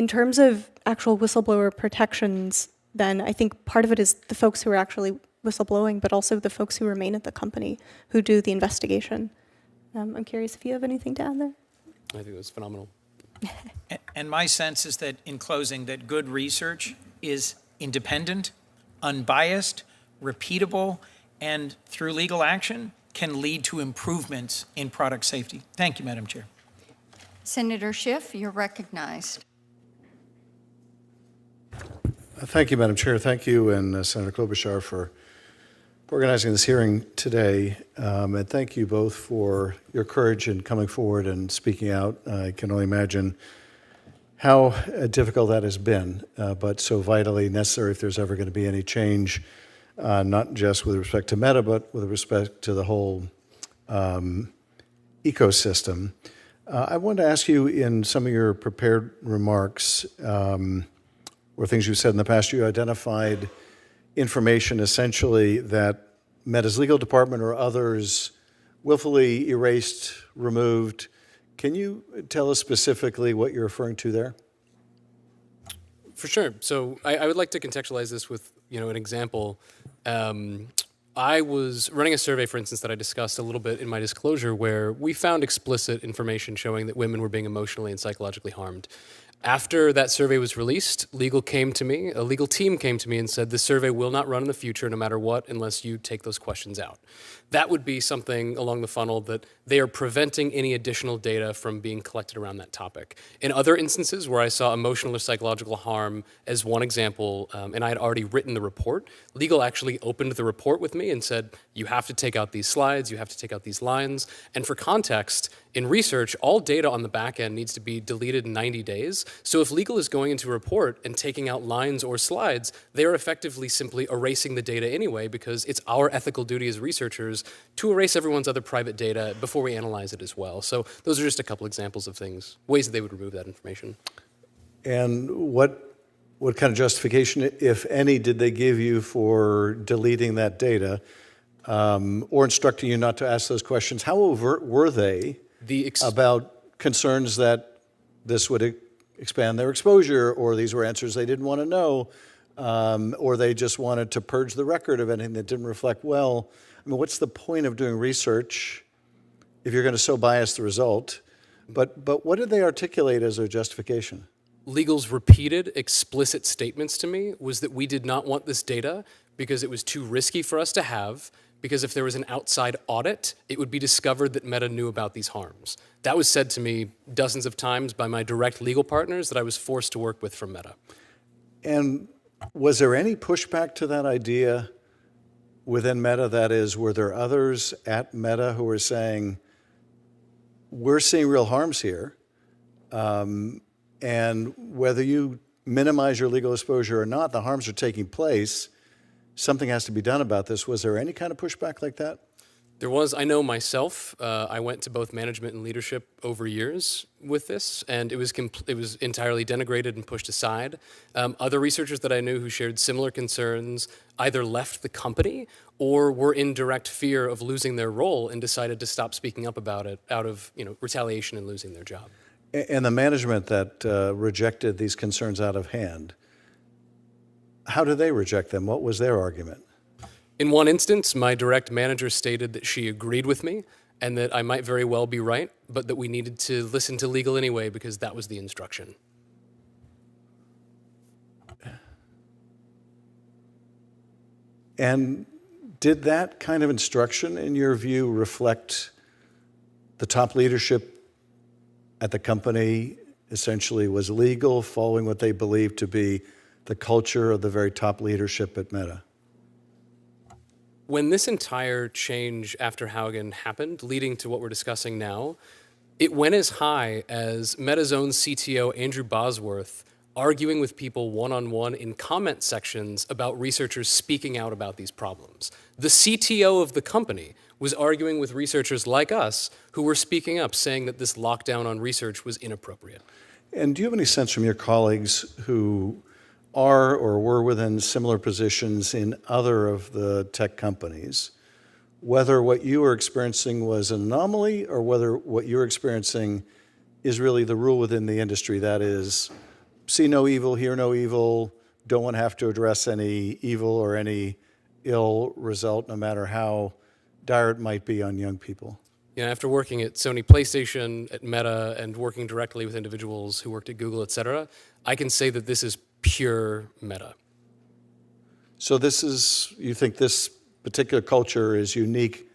terms of actual whistleblower protections, then I think part of it is the folks who are actually whistleblowing, but also the folks who remain at the company who do the investigation. I'm curious if you have anything to add there. I think it was phenomenal. And my sense is that, in closing, that good research is independent, unbiased, repeatable, and through legal action can lead to improvements in product safety. Thank you, Madam Chair. Senator Schiff, you're recognized. Thank you, Madam Chair. Thank you and Senator Klobuchar for organizing this hearing today. And thank you both for your courage in coming forward and speaking out. I can only imagine how difficult that has been, but so vitally necessary if there's ever going to be any change, not just with respect to Meta, but with respect to the whole ecosystem. I wanted to ask you, in some of your prepared remarks, or things you said in the past, you identified information essentially that Meta's legal department or others willfully erased, removed, Can you tell us specifically what you're referring to there? For sure. So I would like to contextualize this with, an example. I was running a survey, for instance, that I discussed a little bit in my disclosure, where we found explicit information showing that women were being emotionally and psychologically harmed. After that survey was released, a legal team came to me and said, this survey will not run in the future no matter what unless you take those questions out. That would be something along the funnel that they are preventing any additional data from being collected around that topic. In other instances where I saw emotional or psychological harm as one example, and I had already written the report, legal actually opened the report with me and said, you have to take out these slides, you have to take out these lines. And for context, in research, all data on the back end needs to be deleted in 90 days. So if legal is going into a report and taking out lines or slides, they are effectively simply erasing the data anyway, because it's our ethical duty as researchers to erase everyone's other private data before we analyze it as well. So those are just a couple examples of things, ways that they would remove that information. And what kind of justification, if any, did they give you for deleting that data, or instructing you not to ask those questions? How overt were they about concerns that this would expand their exposure, or these were answers they didn't want to know, or they just wanted to purge the record of anything that didn't reflect well? I mean, what's the point of doing research if you're going to so bias the result? But what did they articulate as their justification? Legal's repeated explicit statements to me was that we did not want this data because it was too risky for us to have, because if there was an outside audit, it would be discovered that Meta knew about these harms. That was said to me dozens of times by my direct legal partners that I was forced to work with from Meta. And was there any pushback to that idea within Meta? That is, were there others at Meta who were saying, we're seeing real harms here, and whether you minimize your legal exposure or not, the harms are taking place. Something has to be done about this. Was there any kind of pushback like that? There was. I know myself. I went to both management and leadership over years with this, and it was entirely denigrated and pushed aside. Other researchers that I knew who shared similar concerns either left the company or were in direct fear of losing their role and decided to stop speaking up about it out of retaliation and losing their job. And the management that rejected these concerns out of hand, how did they reject them? What was their argument? In one instance, my direct manager stated that she agreed with me and that I might very well be right, but that we needed to listen to legal anyway because that was the instruction. And did that kind of instruction, in your view, reflect the top leadership at the company essentially was legal, following what they believed to be the culture of the very top leadership at Meta? When this entire change after Haugen happened, leading to what we're discussing now, it went as high as Meta's own CTO, Andrew Bosworth, arguing with people one-on-one in comment sections about researchers speaking out about these problems. The CTO of the company was arguing with researchers like us who were speaking up, saying that this lockdown on research was inappropriate. And do you have any sense from your colleagues who are or were within similar positions in other of the tech companies, whether what you were experiencing was an anomaly or whether what you're experiencing is really the rule within the industry? That is, see no evil, hear no evil, don't want to have to address any evil or any ill result, no matter how dire it might be on young people. After working at Sony PlayStation, at Meta, and working directly with individuals who worked at Google, et cetera, I can say that this is pure Meta. So this is, you think this particular culture is unique,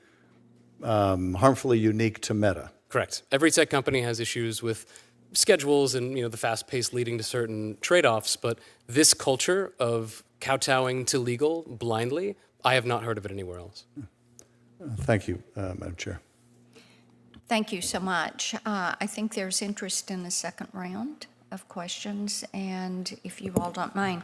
harmfully unique to Meta? Correct. Every tech company has issues with schedules and the fast pace leading to certain trade-offs, but this culture of kowtowing to legal blindly, I have not heard of it anywhere else. Thank you, Madam Chair. Thank you so much. I think there's interest in the second round of questions, and if you all don't mind,